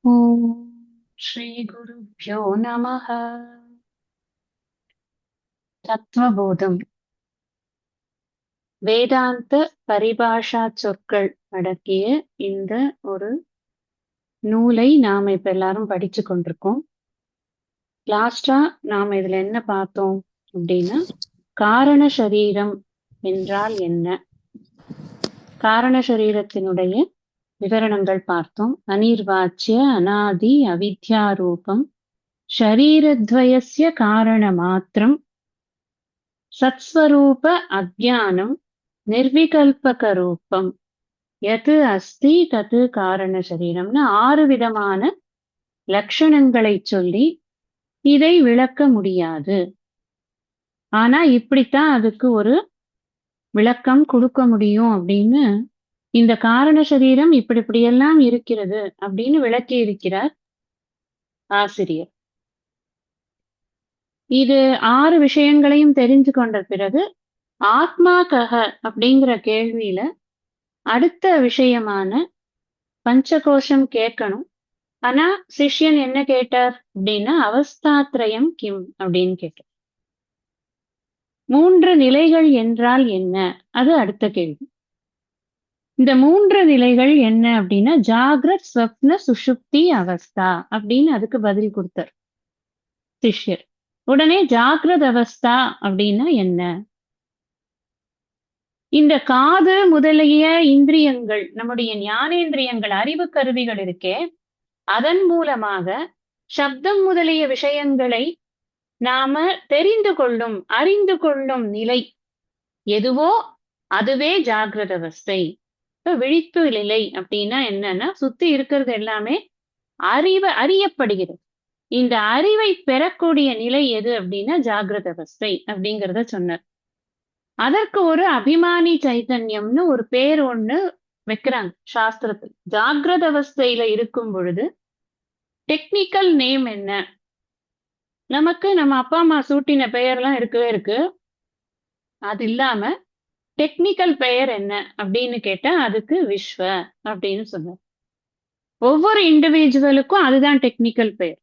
ஓம் ஸ்ரீ குருப்யோ நமः. தத்வபோதம் வேதாந்த பரிபாஷா சொற்கள் அடக்கிய இந்த ஒரு நூலை நாம இப்ப எல்லாரும் படிச்சு கொண்டிருக்கோம். லாஸ்டா நாம இதுல என்ன பார்த்தோம் அப்படின்னா, காரண சரீரம் என்றால் என்ன, காரண சரீரத்தினுடைய விவரணங்கள் பார்த்தோம். அனிர்வாச்சிய அநாதி அவித்யாரூபம் ஷரீரத்வயஸ்ய காரண மாத்திரம் சத்ஸ்வரூப அஜ்ஞானம் நிர்விகல்பக ரூபம் எது அஸ்தி தது காரண சரீரம்னு 6 விதமான லட்சணங்களை சொல்லி இதை விளக்க முடியாது. ஆனா இப்படித்தான் அதுக்கு ஒரு விளக்கம் கொடுக்க முடியும் அப்படின்னு இந்த காரண சரீரம் இப்படியெல்லாம் இருக்கிறது அப்படின்னு விளக்கி இருக்கிறார் ஆசிரியர். இது 6 விஷயங்களையும் தெரிஞ்சு கொண்ட பிறகு ஆத்மா கஹ அப்படிங்கிற கேள்வியில அடுத்த விஷயமான பஞ்சகோஷம் கேட்கணும். ஆனா சிஷ்யன் என்ன கேட்டார் அப்படின்னா, அவஸ்தாத்ரயம் கிம் அப்படின்னு கேட்டார். 3 நிலைகள் என்றால் என்ன, அது அடுத்த கேள்வி. இந்த 3 நிலைகள் என்ன அப்படின்னா, ஜாகிரத் ஸ்வப்ன சுஷுப்தி அவஸ்தா அப்படின்னு அதுக்கு பதில் கொடுத்தார் சிஷ்யர். உடனே ஜாகிரத் அவஸ்தா அப்படின்னா என்ன, இந்த காது முதலிய இந்திரியங்கள், நம்முடைய ஞானேந்திரியங்கள், அறிவு கருவிகள் இருக்கே, அதன் மூலமாக சப்தம் முதலிய விஷயங்களை நாம தெரிந்து கொள்ளும் அறிந்து கொள்ளும் நிலை எதுவோ அதுவே ஜாகிரத அவஸ்தை. இப்ப விழிப்பு நிலை அப்படின்னா என்னன்னா, சுத்தி இருக்கிறது எல்லாமே அறியப்படுகிறது. இந்த அறிவை பெறக்கூடிய நிலை எது அப்படின்னா ஜாகிரத அவஸ்தை அப்படிங்கிறத சொன்னார். அதற்கு ஒரு அபிமானி சைத்தன்யம்னு ஒரு பேர் ஒண்ணு வைக்கிறாங்க சாஸ்திரத்தில். ஜாகிரத அவஸ்தையில இருக்கும் பொழுது டெக்னிக்கல் நேம் என்ன, நமக்கு நம்ம அப்பா அம்மா சூட்டின பெயர்லாம் இருக்கவே இருக்கு. அது இல்லாம டெக்னிக்கல் பெயர் என்ன அப்படின்னு கேட்டா அதுக்கு விஸ்வ அப்படின்னு சொன்னார். ஒவ்வொரு இண்டிவிஜுவலுக்கும் அதுதான் டெக்னிக்கல் பெயர்.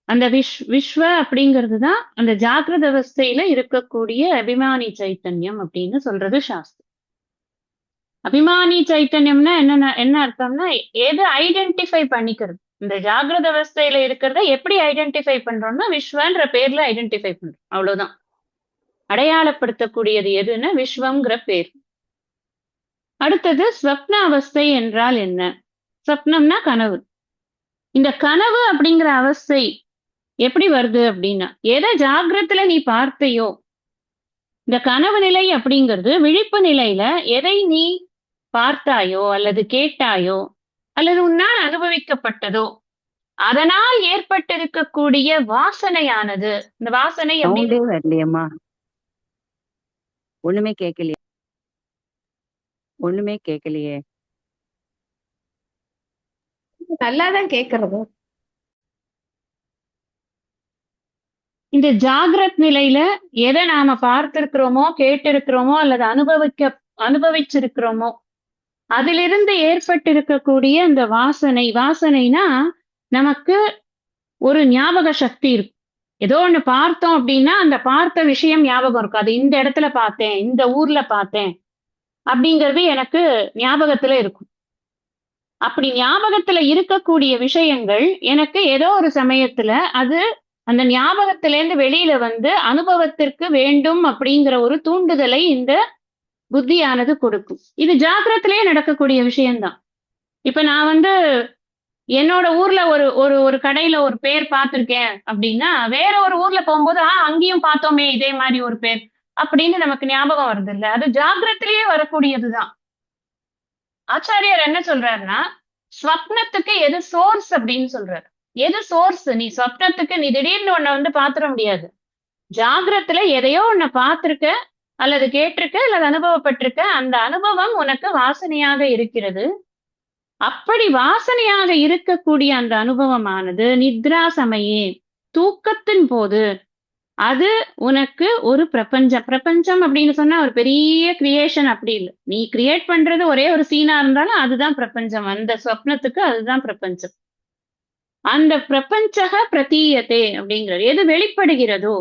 அந்த விஸ்வ அப்படிங்கிறது தான் அந்த ஜாகிரத அவஸ்தையில இருக்கக்கூடிய அபிமானி சைத்தன்யம் அப்படின்னு சொல்றது சாஸ்திரம். அபிமானி சைத்தன்யம்னா என்ன அர்த்தம்னா, எது ஐடென்டிஃபை பண்ணிக்கிறது. இந்த ஜாகிரத அவஸ்தையில இருக்கிறத எப்படி ஐடென்டிஃபை பண்றோம்னா விஸ்வன்ற பேர்ல ஐடென்டிஃபை பண்றோம், அவ்வளவுதான். அடையாளப்படுத்தக்கூடியது எதுன்னா விஸ்வம்ங்கிற பேர். அடுத்தது ஸ்வப்ன அவஸ்தை என்றால் என்ன, ஸ்வப்னம்னா கனவு. இந்த கனவு அப்படிங்கிற அவஸ்தை எப்படி வருது அப்படின்னா, எதை ஜாகிரத்துல நீ பார்த்தையோ, இந்த கனவு நிலை அப்படிங்கிறது விழிப்பு நிலையில எதை நீ பார்த்தாயோ அல்லது கேட்டாயோ அல்லது உன்னால் அனுபவிக்கப்பட்டதோ அதனால் ஏற்பட்டிருக்கக்கூடிய வாசனையானது, இந்த வாசனை அப்படின்னு சவுண்டே வரலையம்மா, ஒண்ணுமே கேட்கலையே, ஒண்ணுமே கேட்கலையே. நல்லாதான் கேக்குறது. இந்த ஜாகிரத் நிலையில எதை நாம பார்த்திருக்கிறோமோ கேட்டிருக்கிறோமோ அல்லது அனுபவிச்சிருக்கிறோமோ அதிலிருந்து ஏற்பட்டிருக்கக்கூடிய அந்த வாசனைனா நமக்கு ஒரு ஞாபக சக்தி இருக்கும். ஏதோ ஒண்ணு பார்த்தோம் அப்படின்னா அந்த பார்த்த விஷயம் ஞாபகம் இருக்கும். அது இந்த இடத்துல பார்த்தேன், இந்த ஊர்ல பார்த்தேன் அப்படிங்கிறது எனக்கு ஞாபகத்துல இருக்கும். அப்படி ஞாபகத்துல இருக்கக்கூடிய விஷயங்கள் எனக்கு ஏதோ ஒரு சமயத்துல அது அந்த ஞாபகத்திலேருந்து வெளியில வந்து அனுபவத்திற்கு வேண்டும் அப்படிங்கிற ஒரு தூண்டுதலை இந்த புத்தியானது கொடுக்கும். இது ஜாகிரத்திலேயே நடக்கக்கூடிய விஷயம்தான். இப்ப நான் வந்து என்னோட ஊர்ல ஒரு ஒரு ஒரு கடையில ஒரு பேர் பார்த்திருக்கேன் அப்படின்னா, வேற ஒரு ஊர்ல போகும்போது அங்கேயும் பார்த்தோமே இதே மாதிரி ஒரு பேர் அப்படின்னு நமக்கு ஞாபகம் வருது இல்ல, அது ஜாகிரத்திலேயே வரக்கூடியதுதான். ஆச்சாரியார் என்ன சொல்றாருன்னா, ஸ்வப்னத்துக்கு எது சோர்ஸ் அப்படின்னு சொல்றாரு. எது சோர்ஸ், நீ ஸ்வப்னத்துக்கு நீ திடீர்னு உன்னை வந்து பாத்துற முடியாது. ஜாகிரத்துல எதையோ உன்னை பார்த்திருக்க அல்லது கேட்டிருக்க அல்லது அனுபவப்பட்டிருக்க, அந்த அனுபவம் உனக்கு வாசனையாக இருக்கிறது. அப்படி வாசனையாக இருக்கக்கூடிய அந்த அனுபவமானது நித்ரா சமயே, தூக்கத்தின் போது அது உனக்கு ஒரு பிரபஞ்சம். பிரபஞ்சம் அப்படின்னு சொன்னா ஒரு பெரிய கிரியேஷன் அப்படி இல்லை. நீ கிரியேட் பண்றது ஒரே ஒரு சீனா இருந்தாலும் அதுதான் பிரபஞ்சம். அந்த சொப்னத்துக்கு அதுதான் பிரபஞ்சம். அந்த பிரபஞ்சக பிரதீயத்தே அப்படிங்கிறது எது வெளிப்படுகிறதோ,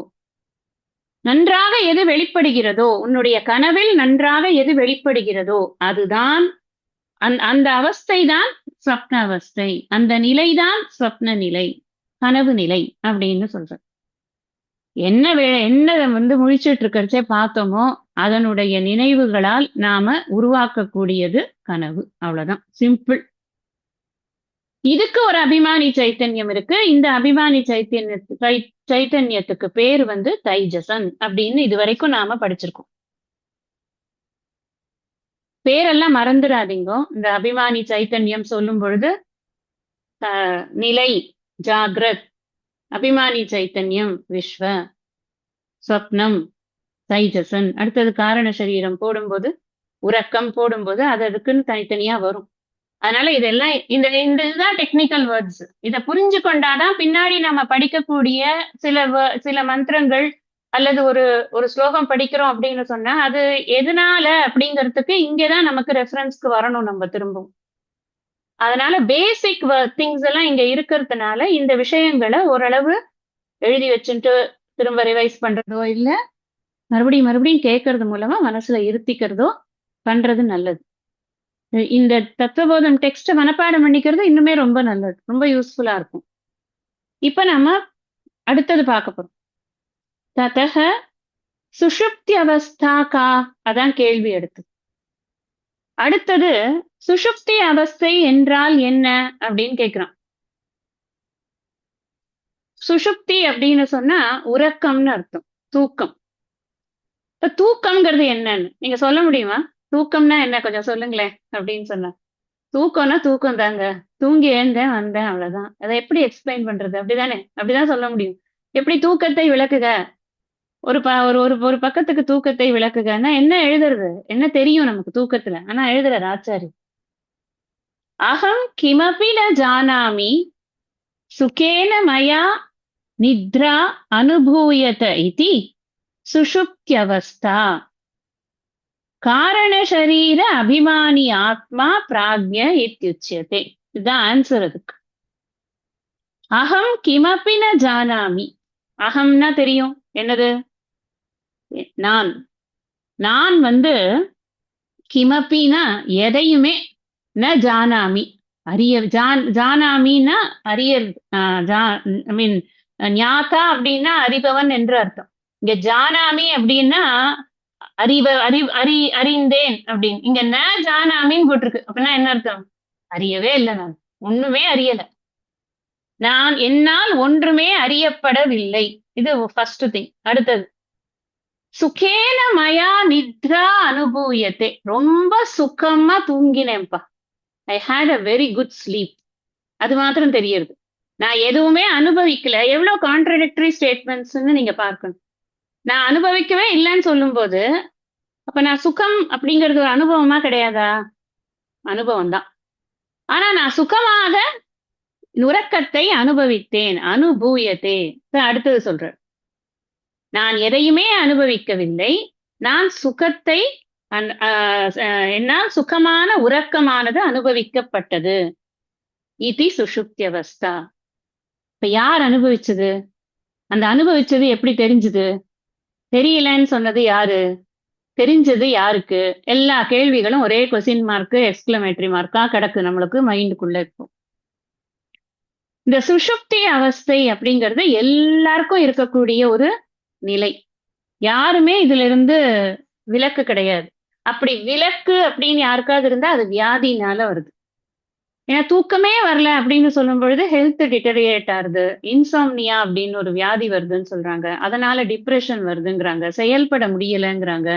நன்றாக எது வெளிப்படுகிறதோ, உன்னுடைய கனவில் நன்றாக எது வெளிப்படுகிறதோ அதுதான் அந்த அவஸ்தை தான் ஸ்வப்ன அவஸ்தை. அந்த நிலைதான் ஸ்வப்ன நிலை, கனவு நிலை அப்படின்னு சொல்றேன். என்ன முழிச்சிட்டு இருக்கிறச்சே பார்த்தோமோ அதனுடைய நினைவுகளால் நாம உருவாக்கக்கூடியது கனவு. அவ்வளவுதான், சிம்பிள். இதுக்கு ஒரு அபிமானி சைத்தன்யம் இருக்கு. இந்த அபிமானி சைத்தன்யத்துக்கு பேர் தைஜசன் அப்படின்னு இதுவரைக்கும் நாம படிச்சிருக்கோம். பேரெல்லாம் மறந்துடாதீங்க. இந்த அபிமானி சைத்தன்யம் சொல்லும் பொழுது நிலை ஜாகிரத், அபிமானி சைத்தன்யம் விஸ்வ, ஸ்வப்னம் தைஜசன், அடுத்தது காரண சரீரம் போடும்போது, உறக்கம் போடும்போது அது அதுக்குன்னு தனித்தனியா வரும். அதனால இதெல்லாம் இந்த இதுதான் டெக்னிக்கல் வேர்ட்ஸ். இதை புரிஞ்சு கொண்டாதான் பின்னாடி நம்ம படிக்கக்கூடிய சில மந்திரங்கள் அல்லது ஒரு ஒரு ஸ்லோகம் படிக்கிறோம் அப்படின்னு சொன்னா அது எதனால அப்படிங்கிறதுக்கு இங்கதான் நமக்கு ரெஃபரன்ஸ்க்கு வரணும் நம்ம திரும்பவும். அதனால பேசிக் திங்ஸ் எல்லாம் இங்க இருக்கிறதுனால இந்த விஷயங்களை ஓரளவு எழுதி வச்சுட்டு திரும்ப ரிவைஸ் பண்றதோ இல்ல மறுபடியும் கேட்கறது மூலமா மனசுல இருத்திக்கிறதோ பண்றது நல்லது. இந்த தத்துவபோதம் டெக்ஸ்ட் மனப்பாடம் பண்ணிக்கிறது இன்னுமே ரொம்ப நல்லது, ரொம்ப யூஸ்ஃபுல்லா இருக்கும். இப்ப நம்ம அடுத்தது பார்க்க போறோம். ததக சுஷுப்தி அவஸ்தா கா, அதான் கேள்வி எடுத்து. அடுத்தது சுஷுப்தி அவஸ்தை என்றால் என்ன அப்படின்னு கேக்குறான். சுஷுப்தி அப்படின்னு சொன்னா உறக்கம்னு அர்த்தம், தூக்கம். இப்ப தூக்கம்ங்கிறது என்னன்னு நீங்க சொல்ல முடியுமா? தூக்கம்னா என்ன கொஞ்சம் சொல்லுங்களேன் அப்படின்னு சொன்னா. தூக்கம்னா தூக்கம் தாங்க, தூங்கி எழுந்தேன் வந்தேன் அவ்வளவுதான். அதை எப்படி எக்ஸ்பிளைன் பண்றது? அப்படிதானே, அப்படிதான் சொல்ல முடியும். எப்படி தூக்கத்தை விளக்குக, ஒரு பக்கத்துக்கு தூக்கத்தை விளக்குகன்னா என்ன எழுதுறது? என்ன தெரியும் நமக்கு தூக்கத்துல? ஆனா எழுதுற ஆச்சாரி அகம் கிமபி ந ஜானாமி சுகேன மயா நித்ரா அனுபூயத இதி சுஷுப்தியவஸ்தா காரண சரீர அபிமானி ஆத்மா பிராக்ஞ இத்யுச்யதே. இதுதான் ஆன்சர் அதுக்கு. அகம் கிமபி ந ஜானாமி, அகம்னா தெரியும் என்னது? நான். நான் கிமப்பினா எதையுமே, ந ஜானாமி அறிய, ஜானாமின்னா அறியல், ஐ மீன் ஞாதா அப்படின்னா அறிபவன் என்று அர்த்தம். இங்க ஜானாமி அப்படின்னா அறிந்தேன் அப்படின்னு. இங்க ந ஜானாமின்னு போட்டிருக்கு. அப்படின்னா என்ன அர்த்தம்? அறியவே இல்லை, நான் ஒண்ணுமே அறியல, நான் என்னால் ஒன்றுமே அறியப்படவில்லை. இது ஃபர்ஸ்ட் திங். அடுத்தது சுகேன மயா நித்ரா அனுபூயத்தே, ரொம்ப சுகமா தூங்கினேன்ப்பா, I had a very good sleep. அது மாத்திரம் தெரியுது, நான் எதுவுமே அனுபவிக்கல. எவ்வளவு கான்ட்ரடிக்டரி ஸ்டேட்மெண்ட்ஸ்ன்னு நீங்க பார்க்கணும். நான் அனுபவிக்கவே இல்லைன்னு சொல்லும் போது அப்ப நான் சுகம் அப்படிங்கிறது ஒரு அனுபவமா கிடையாதா? அனுபவம் தான். ஆனா நான் சுகமாக உறக்கத்தை அனுபவித்தேன், அனுபூயத்தே. அடுத்தது சொல்ற, நான் எதையுமே அனுபவிக்கவில்லை, நான் சுகத்தை என்னால் சுகமான உறக்கமானது அனுபவிக்கப்பட்டது. இதி சுஷுப்தியவஸ்தா. இப்ப யார் அனுபவிச்சது? அந்த அனுபவிச்சது எப்படி தெரிஞ்சது? தெரியலன்னு சொன்னது யாரு? தெரிஞ்சது யாருக்கு? எல்லா கேள்விகளும் ஒரே கொஸ்டின் மார்க், எக்ஸ்கிளமேட்டரி மார்க்கா கிடக்கு நம்மளுக்கு மைண்டுக்குள்ள இருக்கும். இந்த சுஷுப்தி அவஸ்தை அப்படிங்கிறது எல்லாருக்கும் இருக்கக்கூடிய ஒரு நிலை. யாருமே இதுல இருந்து விலக்கு கிடையாது. அப்படி விலக்கு அப்படின்னு யாருக்காவது இருந்தா அது வியாதினால வருது. ஏன்னா தூக்கமே வரல அப்படின்னு சொல்லும் பொழுது ஹெல்த் டிட்டரியேட் ஆகுது, இன்சாம்னியா அப்படின்னு ஒரு வியாதி வருதுன்னு சொல்றாங்க. அதனால டிப்ரெஷன் வருதுங்கிறாங்க, செயல்பட முடியலைங்கிறாங்க.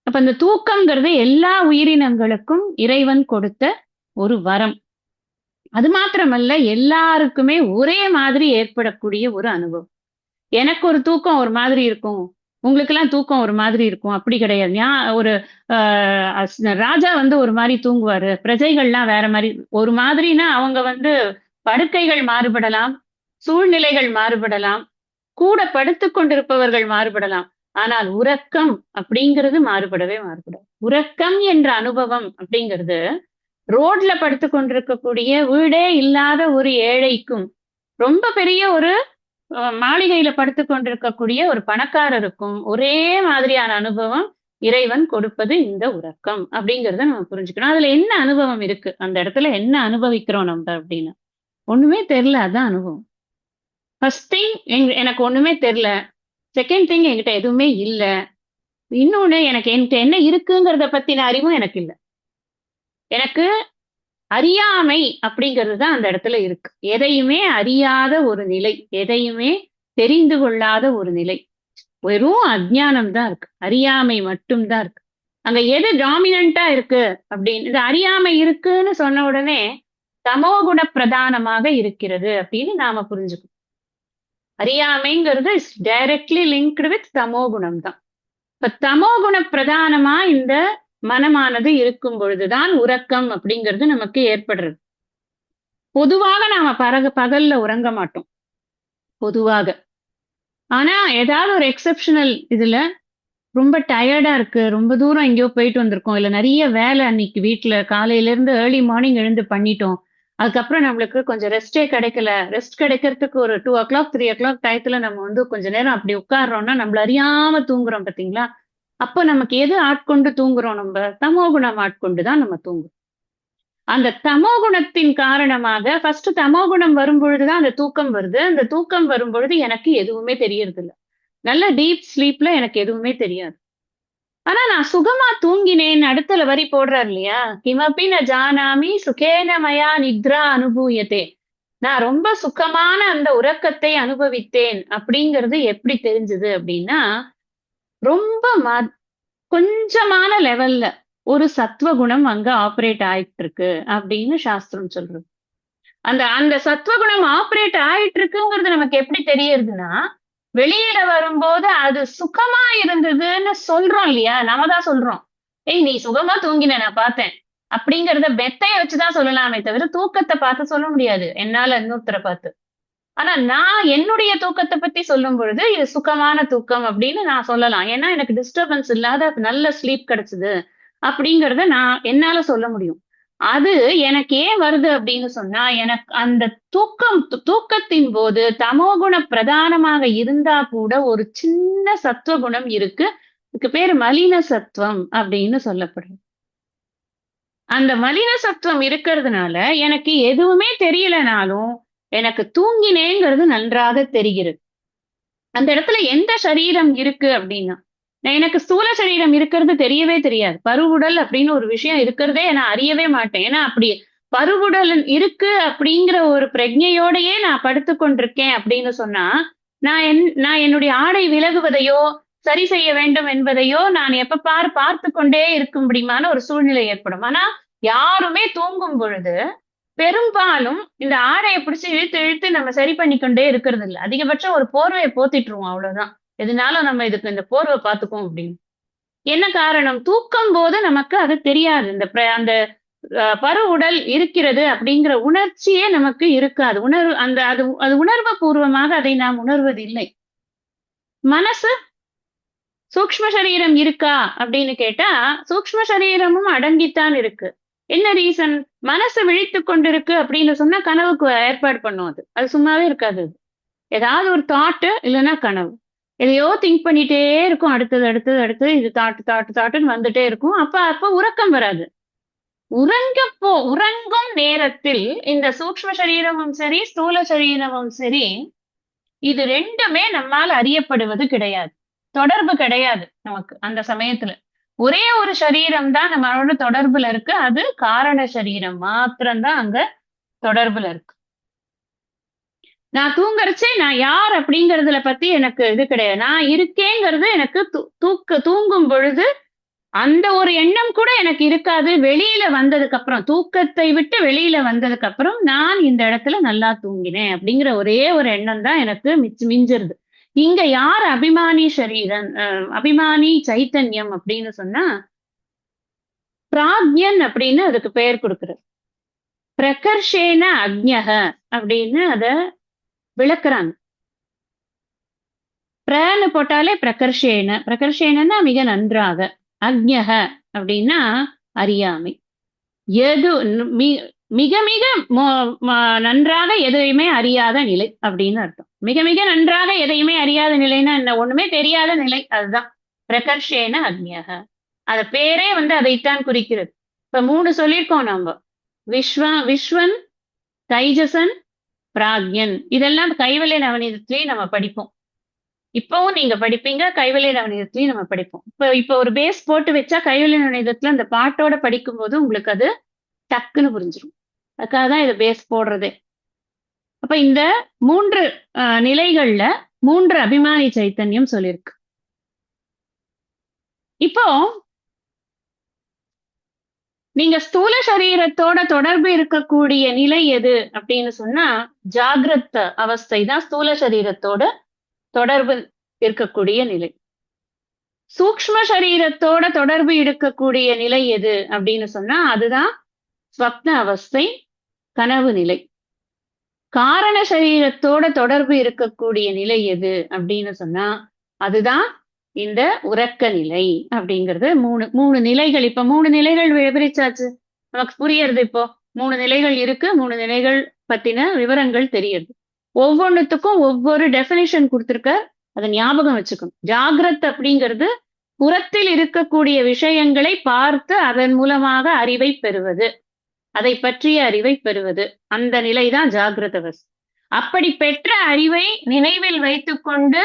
அப்ப இந்த தூக்கம்ங்கிறது எல்லா உயிரினங்களுக்கும் இறைவன் கொடுத்த ஒரு வரம். அது மாத்திரமல்ல, எல்லாருக்குமே ஒரே மாதிரி ஏற்படக்கூடிய ஒரு அனுபவம். எனக்கு ஒரு தூக்கம் ஒரு மாதிரி இருக்கும், உங்களுக்கு எல்லாம் தூக்கம் ஒரு மாதிரி இருக்கும், அப்படி கிடையாது. ஒரு ராஜா ஒரு மாதிரி தூங்குவாரு, பிரஜைகள்லாம் வேற மாதிரி. ஒரு மாதிரினா அவங்க படுக்கைகள் மாறுபடலாம், சூழ்நிலைகள் மாறுபடலாம், கூட படுத்துக் கொண்டிருப்பவர்கள் மாறுபடலாம். ஆனால் உறக்கம் அப்படிங்கிறது மாறுபடாது. உறக்கம் என்ற அனுபவம் அப்படிங்கிறது ரோட்ல படுத்துக் கொண்டிருக்கக்கூடிய வீடே இல்லாத ஒரு ஏழைக்கும், ரொம்ப பெரிய ஒரு மாளிகையில படுத்துக் கொண்டிருக்கக்கூடிய ஒரு பணக்காரருக்கும் ஒரே மாதிரியான அனுபவம் இறைவன் கொடுப்பது இந்த உறக்கம் அப்படிங்கிறத நம்ம புரிஞ்சுக்கணும். அதுல என்ன அனுபவம் இருக்கு? அந்த இடத்துல என்ன அனுபவிக்கிறோம் நம்ம அப்படின்னு? ஒண்ணுமே தெரியல. அதான் அனுபவம். ஃபர்ஸ்ட் திங் எனக்கு ஒண்ணுமே தெரியல. செகண்ட் திங் என்கிட்ட எதுவுமே இல்ல. இன்னொன்னு என்கிட்ட என்ன இருக்குங்கிறத பத்தின அறிவும் எனக்கு இல்ல. எனக்கு அறியாமை அப்படிங்கிறது தான் அந்த இடத்துல இருக்கு. எதையுமே அறியாத ஒரு நிலை, எதையுமே தெரிந்து கொள்ளாத ஒரு நிலை. வெறும் அஜ்ஞானம் தான் இருக்கு. அறியாமை மட்டும் தான் இருக்கு. அங்க எது டாமினண்டா இருக்கு அப்படின்னு, இது அறியாமை இருக்குன்னு சொன்ன உடனே தமோகுண பிரதானமாக இருக்கிறது அப்படின்னு நாம புரிஞ்சுக்கணும். அறியாமைங்கிறது இஸ் டைரக்ட்லி லிங்க்டு வித் தமோகுணம் தான். இப்ப தமோகுண பிரதானமா இந்த மனமானது இருக்கும் பொழுதுதான் உறக்கம் அப்படிங்கிறது நமக்கு ஏற்படுறது. பொதுவாக நாம பகல்ல உறங்க மாட்டோம் பொதுவாக. ஆனா ஏதாவது ஒரு எக்ஸெப்ஷனல் இதுல ரொம்ப டயர்டா இருக்கு, ரொம்ப தூரம் எங்கேயோ போயிட்டு வந்திருக்கோம், இல்ல நிறைய வேலை அன்னைக்கு வீட்டுல காலையில இருந்து ஏர்லி மார்னிங் எழுந்து பண்ணிட்டோம், அதுக்கப்புறம் நம்மளுக்கு கொஞ்சம் ரெஸ்டே கிடைக்கல, ரெஸ்ட் கிடைக்கிறதுக்கு ஒரு 2 o'clock 3 o'clock டயத்துல நம்ம கொஞ்ச நேரம் அப்படி உட்கார்றோம்னா நம்மள அறியாம தூங்குறோம் பாத்தீங்களா? அப்ப நமக்கு எது ஆட்கொண்டு தூங்குறோம்? நம்ம தமோகுணம் ஆட்கொண்டு தான் நம்ம தூங்குறோம். அந்த தமோகுணத்தின் காரணமாக ஃபர்ஸ்ட் தமோகுணம் வரும் பொழுதுதான் அந்த தூக்கம் வருது. அந்த தூக்கம் வரும் பொழுது எனக்கு எதுவுமே தெரியறது இல்ல. நல்ல டீப் ஸ்லீப்ல எனக்கு எதுவுமே தெரியாது. ஆனா நான் சுகமா தூங்கினேன். அடுத்த வரி போடுறார் இல்லையா? கிமபி ந ஜானாமி சுகேன மயா நித்ரா அனுபூயத்தே. நான் ரொம்ப சுகமான அந்த உறக்கத்தை அனுபவித்தேன் அப்படிங்கிறது எப்படி தெரிஞ்சது அப்படின்னா, ரொம்ப கொஞ்சமான லெவல்ல ஒரு சத்வகுணம் அங்க ஆபரேட் ஆயிட்டு இருக்கு அப்படின்னு சாஸ்திரம் சொல்றது. அந்த அந்த சத்வகுணம் ஆபரேட் ஆயிட்டு இருக்குங்கிறது நமக்கு எப்படி தெரியறதுன்னா, வெளியில வரும்போது அது சுகமா இருந்ததுன்னு சொல்றோம் இல்லையா? நம்ம தான் சொல்றோம். ஏய் நீ சுகமா தூங்கின நான் பார்த்தேன். அப்படிங்கிறத பெத்தைய வச்சுதான் சொல்லலாமே தவிர தூக்கத்தை பார்த்து சொல்ல முடியாது. என்னால இன்னொருத்தரை பார்த்து. ஆனா நான் என்னுடைய தூக்கத்தை பத்தி சொல்லும் பொழுது இது சுகமான தூக்கம் அப்படின்னு நான் சொல்லலாம். ஏன்னா எனக்கு டிஸ்டர்பன்ஸ் இல்லாத நல்ல ஸ்லீப் கிடைச்சது அப்படிங்கறத நான் என்னால சொல்ல முடியும். அது எனக்கு ஏன் வருது அப்படின்னு சொன்னா, எனக்கு அந்த தூக்கத்தின் போது தமோகுண பிரதானமாக இருந்தா கூட ஒரு சின்ன சத்துவகுணம் இருக்கு. இதுக்கு பேரு மலின சத்துவம் அப்படின்னு சொல்லப்படுது. அந்த மலின சத்துவம் இருக்கிறதுனால எனக்கு எதுவுமே தெரியலனாலும் எனக்கு தூங்கினேங்கிறது நன்றாக தெரிகிறது. அந்த இடத்துல எந்த சரீரம் இருக்கு அப்படின்னா, எனக்கு ஸ்தூல சரீரம் இருக்கிறது தெரியவே தெரியாது. பருவுடல் அப்படின்னு ஒரு விஷயம் இருக்கிறதே நான் அறியவே மாட்டேன். ஏன்னா அப்படி பருவுடல் இருக்கு அப்படிங்கிற ஒரு பிரஜையோடையே நான் படுத்துக் கொண்டிருக்கேன் அப்படின்னு சொன்னா, நான் என்னுடைய ஆடை விலகுவதையோ சரி செய்ய வேண்டும் என்பதையோ நான் எப்ப பார்த்து கொண்டே இருக்கும்படியான ஒரு சூழ்நிலை ஏற்படும். ஆனா யாருமே தூங்கும் பொழுது பெரும்பாலும் இந்த ஆடையை பிடிச்சு இழுத்து இழுத்து நம்ம சரி பண்ணிக்கொண்டே இருக்கிறது இல்ல. அதிகபட்சம் ஒரு போர்வையை போத்திட்டுருவோம் அவ்வளவுதான். எதுனாலும் நம்ம இதுக்கு இந்த போர்வை பார்த்துக்குவோம் அப்படின்னு. என்ன காரணம்? தூக்கம் போது நமக்கு அது தெரியாது. அந்த பரு உடல் இருக்கிறது அப்படிங்கிற உணர்ச்சியே நமக்கு இருக்காது. அது உணர்வு பூர்வமாக அதை நாம் உணர்வதில்லை. மனசு சூக்ஷ்ம சரீரம் இருக்கா அப்படின்னு கேட்டா, சூக்ஷ்ம சரீரமும் அடங்கித்தான் இருக்கு. என்ன ரீசன்? மனசு விழித்துக் கொண்டிருக்கு அப்படின்னு சொன்னா கனவுக்கு ஏற்பாடு பண்ணும் அது. அது சும்மாவே இருக்காது. ஏதாவது ஒரு தாட்டு இல்லைன்னா கனவு. எதையோ திங்க் பண்ணிட்டே இருக்கும். அடுத்தது இது தாட்டுன்னு வந்துட்டே இருக்கும். அப்ப உறக்கம் வராது. உறங்கும் நேரத்தில் இந்த சூக்ஷ்ம சரீரமும் சரி, ஸ்தூல சரீரமும் சரி, இது ரெண்டுமே நம்மால் அறியப்படுவது கிடையாது. தொடர்பு கிடையாது நமக்கு அந்த சமயத்துல. ஒரே ஒரு சரீரம் தான் நம்மளோட தொடர்புல இருக்கு. அது காரண சரீரம் மாத்திரம்தான் அங்க தொடர்புல இருக்கு. நான் தூங்குறச்சே நான் யார் அப்படிங்கறதுல பத்தி எனக்கு இது கிடையாது. நான் இருக்கேங்கிறது எனக்கு தூங்கும் பொழுது அந்த ஒரு எண்ணம் கூட எனக்கு இருக்காது. வெளியில வந்ததுக்கு அப்புறம், தூக்கத்தை விட்டு வெளியில வந்ததுக்கு அப்புறம் நான் இந்த இடத்துல நல்லா தூங்கினேன் அப்படிங்கிற ஒரே ஒரு எண்ணம் தான் எனக்கு மிஞ்சிருது. இங்க யார் அபிமானி சரீரன், அபிமானி சைத்தன்யம் அப்படின்னு சொன்னா, பிராக்யன் அப்படின்னு அதுக்கு பெயர் கொடுக்கிறது. பிரகர்ஷேன அக்ஞக அப்படின்னு அத விளக்குறாங்க. பிரன்னு போட்டாலே பிரகர்ஷேன. பிரகர்ஷேனன்னா மிக நன்றாக. அக்ஞக அப்படின்னா அறியாமை. எது மிக மிக நன்றாக எதையுமே அறியாத நிலை அப்படின்னு அர்த்தம். மிக மிக நன்றாக எதையுமே அறியாத நிலைன்னா என்ன? ஒண்ணுமே தெரியாத நிலை. அதுதான் பிரகர்ஷேன அக்ஞக. அத பேரே அதைத்தான் குறிக்கிறது. இப்ப 3 சொல்லியிருக்கோம் நம்ம. விஸ்வன், தைஜசன், பிராக்யன். இதெல்லாம் கைவல்ய நவநீதத்திலேயே நம்ம படிப்போம். இப்பவும் நீங்க படிப்பீங்க, கைவல்ய நவநீதத்திலையும் நம்ம படிப்போம். இப்ப ஒரு பேஸ் போட்டு வச்சா கைவல்ய நவநீதத்துல அந்த பாட்டோட படிக்கும்போது உங்களுக்கு அது டக்குன்னு புரிஞ்சிடும். அதுக்காக தான் இதை பேஸ் போடுறதே. அப்ப இந்த 3 நிலைகள்ல 3 அபிமானி சைத்தன்யம் சொல்லியிருக்கு. இப்போ நீங்க ஸ்தூல சரீரத்தோட தொடர்பு இருக்கக்கூடிய நிலை எது அப்படின்னு சொன்னா, ஜாகிரத அவஸ்தை தான் ஸ்தூல சரீரத்தோட தொடர்பு இருக்கக்கூடிய நிலை. சூக்ஷ்ம சரீரத்தோட தொடர்பு இருக்கக்கூடிய நிலை எது அப்படின்னு சொன்னா, அதுதான் ஸ்வப்ன அவஸ்தை, கனவு நிலை. காரண சரீரத்தோட தொடர்பு இருக்கக்கூடிய நிலை எது அப்படின்னு சொன்னா, அதுதான் இந்த உறக்க நிலை அப்படிங்கிறது. மூணு நிலைகள். இப்ப 3 நிலைகள் விவரிச்சாச்சு. நமக்கு புரியறது. இப்போ 3 நிலைகள் இருக்கு. 3 நிலைகள் பத்தின விவரங்கள் தெரியுது. ஒவ்வொன்றுத்துக்கும் ஒவ்வொரு டெபினிஷன் கொடுத்திருக்க. அதை ஞாபகம் வச்சுக்கணும். ஜாகிரத் அப்படிங்கிறது புறத்தில் இருக்கக்கூடிய விஷயங்களை பார்த்து அதன் மூலமாக அறிவை பெறுவது, அதை பற்றிய அறிவை பெறுவது. அந்த நிலைதான் ஜாகிரத அவஸ்தை. அப்படி பெற்ற அறிவை நினைவில் வைத்துக்கொண்டு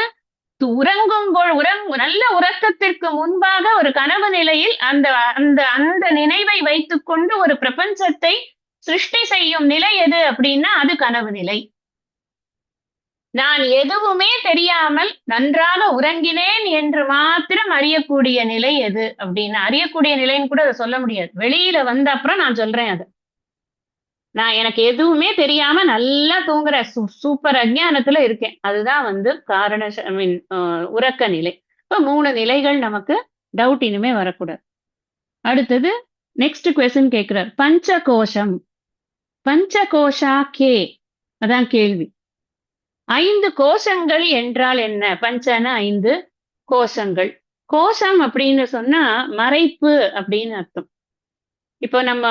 நல்ல உறக்கத்திற்கு முன்பாக ஒரு கனவு நிலையில் அந்த அந்த அந்த நினைவை வைத்துக்கொண்டு ஒரு பிரபஞ்சத்தை சிருஷ்டி செய்யும் நிலை எது அப்படின்னா அது கனவு நிலை. நான் எதுவுமே தெரியாமல் நன்றாக உறங்கினேன் என்று மாத்திரம் அறியக்கூடிய நிலை எது அப்படின்னு, அறியக்கூடிய நிலைன்னு கூட அதை சொல்ல முடியாது. வெளியில வந்த அப்புறம் நான் சொல்றேன் அது. நான் எனக்கு எதுவுமே தெரியாம நல்லா தூங்குற சூப்பர் அஜ்ஞானத்துல இருக்கேன். அதுதான் காரண உறக்க நிலை. இப்ப 3 நிலைகள் நமக்கு டவுட் இனிமே வரக்கூடாது. அடுத்தது நெக்ஸ்ட் கொஸ்டின் கேட்கிறார். பஞ்சகோஷம். பஞ்சகோஷா கே? அதான் கேள்வி. 5 கோஷங்கள் என்றால் என்ன? பஞ்சன 5 கோஷங்கள். கோஷம் அப்படின்னு சொன்னா மறைப்பு அப்படின்னு அர்த்தம். இப்போ நம்ம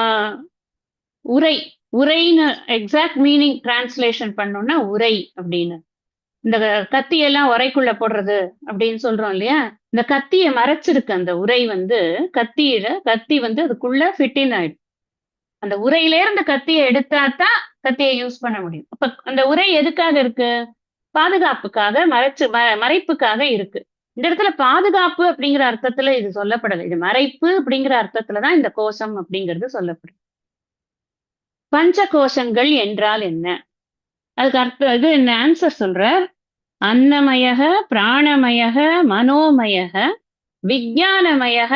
உரைன்னு எக்ஸாக்ட் மீனிங் டிரான்ஸ்லேஷன் பண்ணோம்னா உரை அப்படின்னு. இந்த கத்தியெல்லாம் உரைக்குள்ள போடுறது அப்படின்னு சொல்றோம் இல்லையா? இந்த கத்தியை மறைச்சிருக்கு அந்த உரை. கத்தி அதுக்குள்ள ஃபிட்டின் ஆயிடும். அந்த உரையில இருந்து கத்தியை எடுத்தாதான் கத்தியை யூஸ் பண்ண முடியும். அப்ப அந்த உரை எதுக்காக இருக்கு? பாதுகாப்புக்காக, மறைப்புக்காக இருக்கு. இந்த இடத்துல பாதுகாப்பு அப்படிங்கிற அர்த்தத்துல இது சொல்லப்படலை. இது மறைப்பு அப்படிங்கிற அர்த்தத்துலதான் இந்த கோஷம் அப்படிங்கிறது சொல்லப்படுது. பஞ்ச கோஷங்கள் என்றால் என்ன? அதுக்கு அர்த்தம் இது என்ன ஆன்சர் சொல்றார். அன்னமயக, பிராணமயக, மனோமயக, விஞ்ஞானமயக,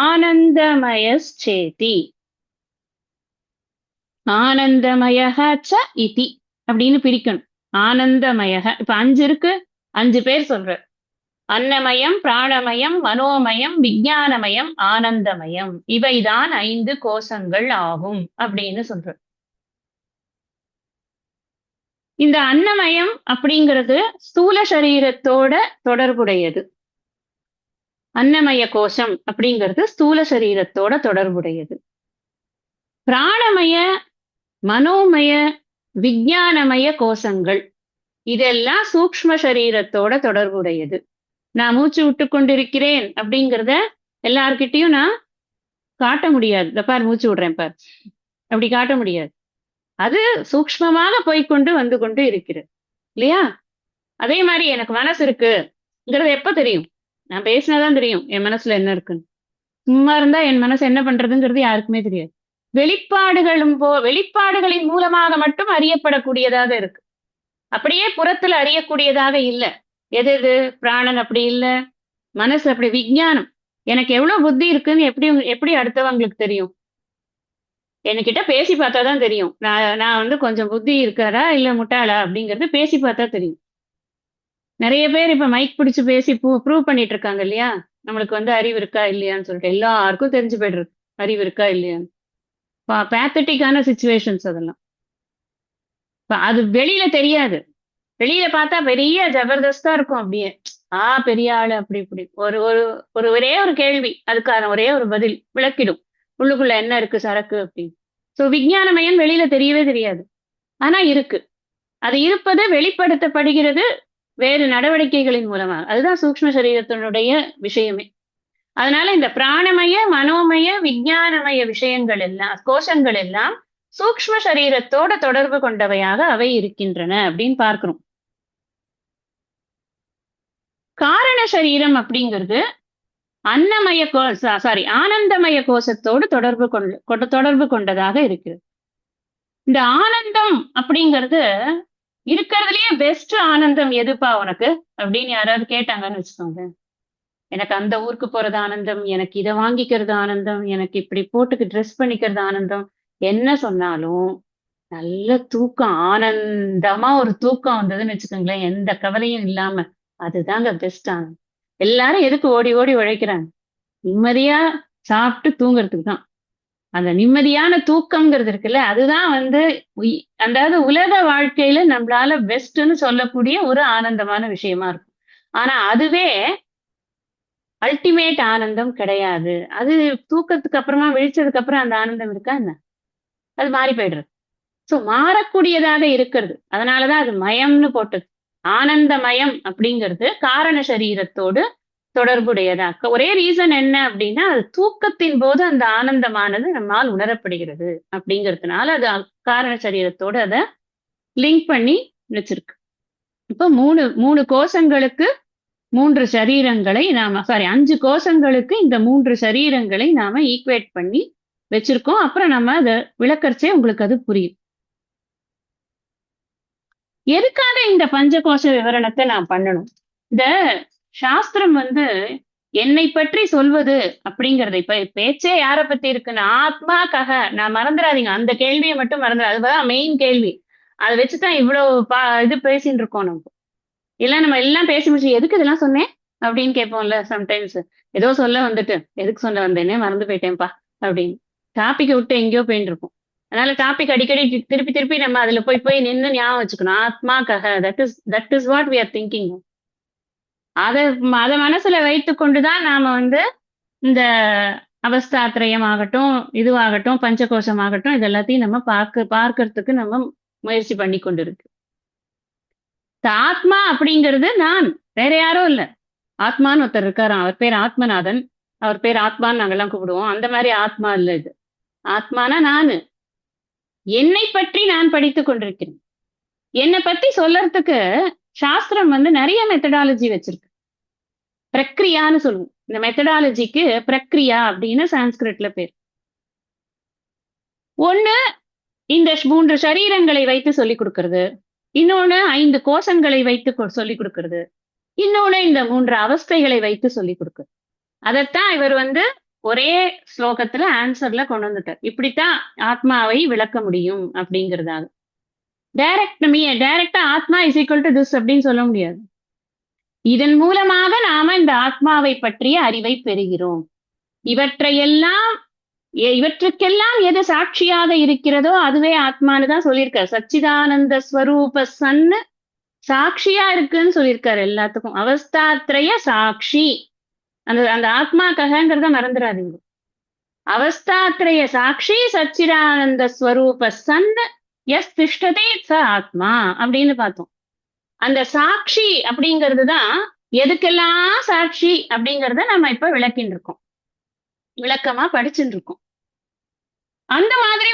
ஆனந்தமயச்சேதி. ஆனந்தமயக ச இதி அப்படின்னு பிரிக்கணும். ஆனந்தமயக. இப்ப 5 இருக்கு. 5 பேர் சொல்ற. அன்னமயம், பிராணமயம், மனோமயம், விஞ்ஞானமயம், ஆனந்தமயம். இவைதான் 5 கோஷங்கள் ஆகும் அப்படின்னு சொல்ற. இந்த அன்னமயம் அப்படிங்கிறது ஸ்தூல சரீரத்தோட தொடர்புடையது. அன்னமய கோஷம் அப்படிங்கிறது ஸ்தூல சரீரத்தோட தொடர்புடையது. பிராணமய, மனோமய, விஞ்ஞானமய கோஷங்கள் இதெல்லாம் சூக்ஷ்ம சரீரத்தோட தொடர்புடையது. நான் மூச்சு விட்டு கொண்டிருக்கிறேன் அப்படிங்கிறத எல்லார்கிட்டையும் நான் காட்ட முடியாது. இந்த பார் மூச்சு விடுறேன் பார், அப்படி காட்ட முடியாது. அது சூக்ஷ்மமாக போய்கொண்டு வந்து கொண்டு இருக்கிறது இல்லையா? அதே மாதிரி எனக்கு மனசு இருக்குங்கிறது எப்ப தெரியும்? நான் பேசினாதான் தெரியும் என் மனசுல என்ன இருக்குன்னு. சும்மா இருந்தா என் மனசு என்ன பண்றதுங்கிறது யாருக்குமே தெரியாது. வெளிப்பாடுகளின் மூலமாக மட்டும் அறியப்படக்கூடியதாக இருக்கு. அப்படியே புறத்துல அறியக்கூடியதாக இல்லை. எது பிராணன் அப்படி இல்லை, மனசு அப்படி. விஞ்ஞானம், எனக்கு எவ்வளவு புத்தி இருக்குன்னு எப்படி அடுத்தவங்களுக்கு தெரியும்? என்கிட்ட பேசி பார்த்தாதான் தெரியும். நான் கொஞ்சம் புத்தி இருக்காரா இல்ல முட்டாளா அப்படிங்கிறது பேசி பார்த்தா தெரியும். நிறைய பேர் இப்ப மைக் பிடிச்சு பேசி ப்ரூவ் பண்ணிட்டு இருக்காங்க இல்லையா? நம்மளுக்கு அறிவு இருக்கா இல்லையான்னு சொல்லிட்டு எல்லாருக்கும் தெரிஞ்சு போயிடுறது அறிவு இருக்கா இல்லையான்னு. பேத்தட்டிக்கான சிச்சுவேஷன்ஸ் அதெல்லாம். அது வெளியில தெரியாது. வெளியில பார்த்தா பெரிய ஜபர்தஸ்தா இருக்கும் அப்படியே. பெரிய ஆளு அப்படி இப்படி. ஒரு ஒரு ஒரு ஒரே ஒரு கேள்வி. அதுக்கான ஒரே ஒரு பதில் விளக்கிடும். உள்ளுக்குள்ள என்ன இருக்கு சரக்கு அப்படின்னு. சோ விஞ்ஞானமயம் வெளியில தெரியவே தெரியாது. ஆனா இருக்கு. அது இருப்பது வெளிப்படுத்தப்படுகிறது வேறு நடவடிக்கைகளின் மூலமா. அதுதான் சூக்ஷ்ம சரீரத்தினுடைய விஷயமே. அதனால இந்த பிராணமய, மனோமய, விஞ்ஞானமய விஷயங்கள் எல்லாம், கோஷங்கள் எல்லாம் சூக்ஷ்ம சரீரத்தோட தொடர்பு கொண்டவையாக அவை இருக்கின்றன அப்படின்னு பார்க்கிறோம். காரண சரீரம் அப்படிங்கிறது அன்னமய ஆனந்தமய கோஷத்தோடு தொடர்பு கொண்டதாக இருக்குது. இந்த ஆனந்தம் அப்படிங்கிறது இருக்கிறதுலயே பெஸ்ட் ஆனந்தம் எதுப்பா உனக்கு அப்படின்னு யாராவது கேட்டாங்கன்னு வச்சுக்கோங்க. எனக்கு அந்த ஊருக்கு போறது ஆனந்தம், எனக்கு இதை வாங்கிக்கிறது ஆனந்தம், எனக்கு இப்படி போட்டுக்கு ட்ரெஸ் பண்ணிக்கிறது ஆனந்தம், என்ன சொன்னாலும் நல்ல தூக்கம், ஆனந்தமா ஒரு தூக்கம் வந்ததுன்னு வச்சுக்கோங்களேன், எந்த கவலையும் இல்லாம, அதுதாங்க பெஸ்ட் ஆனந்தம். எல்லாரும் எதுக்கு ஓடி ஓடி உழைக்கிறாங்க? நிம்மதியா சாப்பிட்டு தூங்குறதுக்கு தான். அந்த நிம்மதியான தூக்கம்ங்கிறது இருக்குல்ல, அதுதான் வந்து அதாவது உலக வாழ்க்கையில நம்மளால பெஸ்ட்ன்னு சொல்லக்கூடிய ஒரு ஆனந்தமான விஷயமா இருக்கும். ஆனா அதுவே அல்டிமேட் ஆனந்தம் கிடையாது. அது தூக்கத்துக்கு அப்புறமா விழிச்சதுக்கு அப்புறம் அந்த ஆனந்தம் இருக்கா என்ன? அது மாறி போயிடுறது. சோ மாறக்கூடியதாக இருக்கிறது. அதனாலதான் அது மயம்னு போட்டது. ஆனந்தமயம் அப்படிங்கிறது காரண சரீரத்தோடு தொடர்புடையதா. ஒரே ரீசன் என்ன அப்படின்னா, அது தூக்கத்தின் போது அந்த ஆனந்தமானது நம்மால் உணரப்படுகிறது அப்படிங்கிறதுனால அது காரண சரீரத்தோடு அதை லிங்க் பண்ணி வச்சிருக்கு. இப்ப மூணு மூணு கோஷங்களுக்கு 3 சரீரங்களை நாம 5 கோஷங்களுக்கு இந்த 3 சரீரங்களை நாம ஈக்குவேட் பண்ணி வச்சிருக்கோம். அப்புறம் நம்ம அதை விளக்கரிச்சே உங்களுக்கு அது புரியும். எதுக்காக இந்த பஞ்சகோஷ விவரணத்தை நான் பண்ணணும்? இந்த சாஸ்திரம் வந்து என்னை பற்றி சொல்வது அப்படிங்கறது, இப்ப பேச்சே யார பத்தி இருக்குன்னு, ஆத்மாக்காக நான் மறந்துடாதீங்க. அந்த கேள்வியை மட்டும் மறந்துடாது. அதுதான் மெயின் கேள்வி. அதை வச்சுதான் இவ்வளவு இது பேசிட்டு இருக்கோம் நம்ம. இல்ல நம்ம எல்லாம் பேசி முடிச்சு எதுக்கு இதெல்லாம் சொன்னேன் அப்படின்னு கேட்போம்ல சம்டைம்ஸ். ஏதோ சொல்ல வந்துட்டு எதுக்கு சொல்ல வந்தேனே மறந்து போயிட்டேன்ப்பா அப்படின்னு டாபிக்கை விட்டு எங்கேயோ போயிட்டு இருக்கும். அதனால டாபிக் அடிக்கடி திருப்பி திருப்பி நம்ம அதுல போய் நின்று ஞாபகம் வச்சுக்கணும். ஆத்மாக்காக that is what we are thinking. அதை அதை மனசுல வைத்து கொண்டுதான் நாம வந்து இந்த அவஸ்தாத்திரயம் ஆகட்டும், இதுவாகட்டும், பஞ்சகோஷம் ஆகட்டும், இது எல்லாத்தையும் நம்ம பார்க்கறதுக்கு நம்ம முயற்சி பண்ணி கொண்டு இருக்கு. ஆத்மா அப்படிங்கிறது நான், வேற யாரும் இல்ல. ஆத்மான்னு ஒருத்தர் இருக்காராம், அவர் பேர் ஆத்மநாதன். அவர் பேர் ஆத்மான்னு நாங்கெல்லாம் கூப்பிடுவோம். அந்த மாதிரி ஆத்மா இல்ல இது. ஆத்மானா நானு. என்னை பற்றி நான் படித்துக் கொண்டிருக்கிறேன். என்னை பத்தி சொல்லறதுக்கு சாஸ்திரம் வந்து நிறைய மெத்தடாலஜி வச்சிருக்கு. பிரக்ரியான்னு சொல்லுவோம். இந்த மெத்தடாலஜிக்கு பிரக்ரியா அப்படின்னு சான்ஸ்கிரிட்ல பேர். ஒண்ணு இந்த 3 சரீரங்களை வைத்து சொல்லிக் கொடுக்கிறது, இன்னொன்னு 5 கோஷங்களை வைத்து சொல்லிக் கொடுக்கிறது, இன்னொன்னு இந்த 3 அவஸ்தைகளை வைத்து சொல்லிக் கொடுக்குறது. அதைத்தான் இவர் வந்து ஒரே ஸ்லோகத்துல ஆன்சர்ல கொண்டு வந்துட்டார். இப்படித்தான் ஆத்மாவை விளக்க முடியும் அப்படிங்கிறதாக. டைரக்டா ஆத்மா இஸ் ஈக்குவல் டு திஸ் அப்படின்னு சொல்ல முடியாது. இதன் மூலமாக நாம இந்த ஆத்மாவை பற்றிய அறிவை பெறுகிறோம். இவற்றுக்கெல்லாம் எது சாட்சியாக இருக்கிறதோ அதுவே ஆத்மானு தான் சொல்லியிருக்காரு. சச்சிதானந்த ஸ்வரூப சன்னு சாட்சியா இருக்குன்னு சொல்லியிருக்காரு எல்லாத்துக்கும். அவஸ்தாத்ரய சாட்சி. அந்த ஆத்மாக்காகங்கிறத மறந்துடாதீங்க. அவஸ்தாத்ரய சாட்சி சச்சிதானந்த ஸ்வரூப சன்னு எஸ் திஷ்டதே ச ஆத்மா அப்படின்னு பார்த்தோம். அந்த சாட்சி அப்படிங்கிறது தான் எதுக்கெல்லாம் சாட்சி அப்படிங்கிறத நம்ம இப்ப விளக்கின்னு விளக்கமா படிச்சுட்டு இருக்கோம். அந்த மாதிரி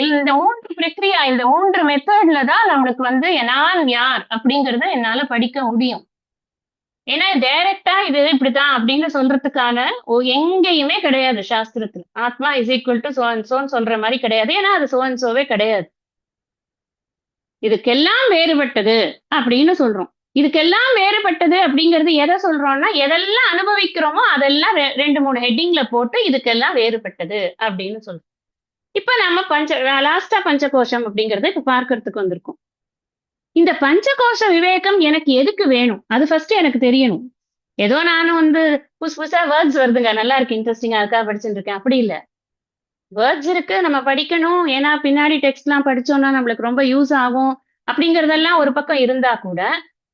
இந்த 3 பிரக்ரியா, இந்த 3 மெத்தட்ல தான் நம்மளுக்கு வந்து நான் யார் அப்படிங்கறத என்னால படிக்க முடியும். ஏன்னா டைரக்டா இது இப்படிதான் அப்படின்னு சொல்றதுக்கான எங்கேயுமே கிடையாது சாஸ்திரத்துல. ஆத்மா இஸ் ஈக்குவல் டு சோன்னு சொல்ற மாதிரி கிடையாது. ஏன்னா அது சோவே கிடையாது. இதுக்கெல்லாம் வேறுபட்டது அப்படின்னு சொல்றோம். இதுக்கெல்லாம் வேறுபட்டது அப்படிங்கிறது எதை சொல்றோம்னா, எதெல்லாம் அனுபவிக்கிறோமோ அதெல்லாம் 2-3 ஹெட்டிங்ல போட்டு இதுக்கெல்லாம் வேறுபட்டது அப்படின்னு சொல்றோம். இப்ப நம்ம லாஸ்டா பஞ்சகோஷம் அப்படிங்கறத இப்ப பார்க்கறதுக்கு வந்திருக்கோம். இந்த பஞ்சகோஷ விவேகம் எனக்கு எதுக்கு வேணும்? அது ஃபர்ஸ்ட் எனக்கு தெரியணும். ஏதோ நானும் வந்து புதுசா வேர்ட்ஸ் வருதுங்க, நல்லா இருக்கு, இன்ட்ரெஸ்டிங்கா இருக்கா, படிச்சுட்டு இருக்கேன், அப்படி இல்ல. வேர்ட்ஸ் இருக்கு, நம்ம படிக்கணும். ஏன்னா பின்னாடி டெக்ஸ்ட் எல்லாம் படிச்சோம்னா நம்மளுக்கு ரொம்ப யூஸ் ஆகும் அப்படிங்கறதெல்லாம் ஒரு பக்கம் இருந்தா கூட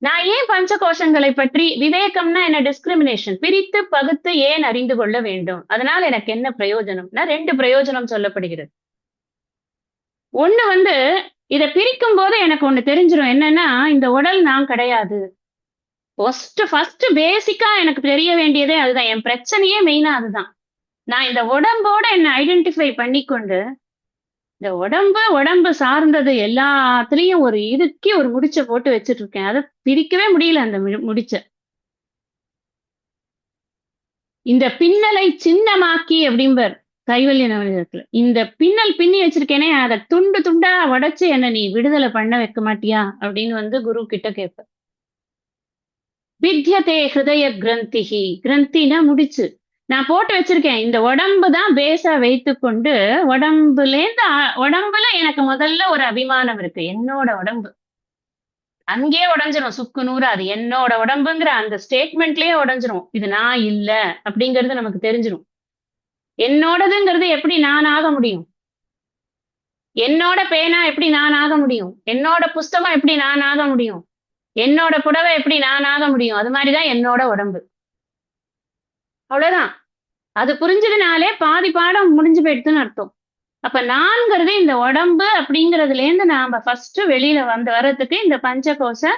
நான் ஏன் பஞ்ச கோஷங்களை பற்றி விவேகம்னா என்ன டிஸ்கிரிமினேஷன் பிரித்து பகுத்து ஏன் அறிந்து கொள்ள வேண்டும் அதனால எனக்கு என்ன பிரயோஜனம்னா 2 பிரயோஜனம் சொல்லப்படுகிறது ஒண்ணு வந்து இத பிரிக்கும் போது எனக்கு ஒண்ணு தெரிஞ்சிடும் என்னன்னா இந்த உடல் நான் கிடையாது ஃபர்ஸ்ட் பேசிக்கா எனக்கு தெரிய வேண்டியதே அதுதான் என் பிரச்சனையே மெயினா அதுதான் நான் இந்த உடம்போட என்ன ஐடென்டிஃபை பண்ணிக்கொண்டு இந்த உடம்பு சார்ந்தது எல்லாத்துலயும் ஒரு இதுக்கே ஒரு முடிச்ச போட்டு வச்சிட்டு இருக்கேன் அதை பிரிக்கவே முடியல அந்த முடிச்ச இந்த பின்னலை சின்னமாக்கி அப்படிம்பர் கைவல்ய நவநீதத்துல இந்த பின்னல் பின்னி வச்சிருக்கேனே அதை துண்டு துண்டா உடைச்சு என்ன நீ விடுதலை பண்ண வைக்க மாட்டியா அப்படின்னு வந்து குரு கிட்ட கேட்ப வித்யதே ஹிருதய கிரந்திகி கிரந்தினா முடிச்சு நான் போட்டு வச்சிருக்கேன் இந்த உடம்பு தான் பேஸா வைத்து கொண்டு உடம்புல எனக்கு முதல்ல ஒரு அபிமானம் இருக்கு என்னோட உடம்பு அங்கேயே உடஞ்சிரும் சுக்கு நூறு அது என்னோட உடம்புங்கிற அந்த ஸ்டேட்மெண்ட்லயே உடஞ்சிரும் இது நான் இல்ல அப்படிங்கிறது நமக்கு தெரிஞ்சிடும் என்னோடதுங்கிறது எப்படி நான் ஆக முடியும் என்னோட பேனா எப்படி நான் ஆக முடியும் என்னோட புஸ்தகம் எப்படி நான் ஆக முடியும் என்னோட புடவை எப்படி நான் ஆக முடியும் அது மாதிரிதான் என்னோட உடம்பு அவ்வளவுதான் அது புரிஞ்சதுனாலே பாதி பாடம் முடிஞ்சு போயிடுதுன்னு அர்த்தம் அப்ப நான்கிறது இந்த உடம்பு அப்படிங்கறதுல இருந்து நாம ஃபர்ஸ்ட் வெளியில வர்றதுக்கு இந்த பஞ்சகோச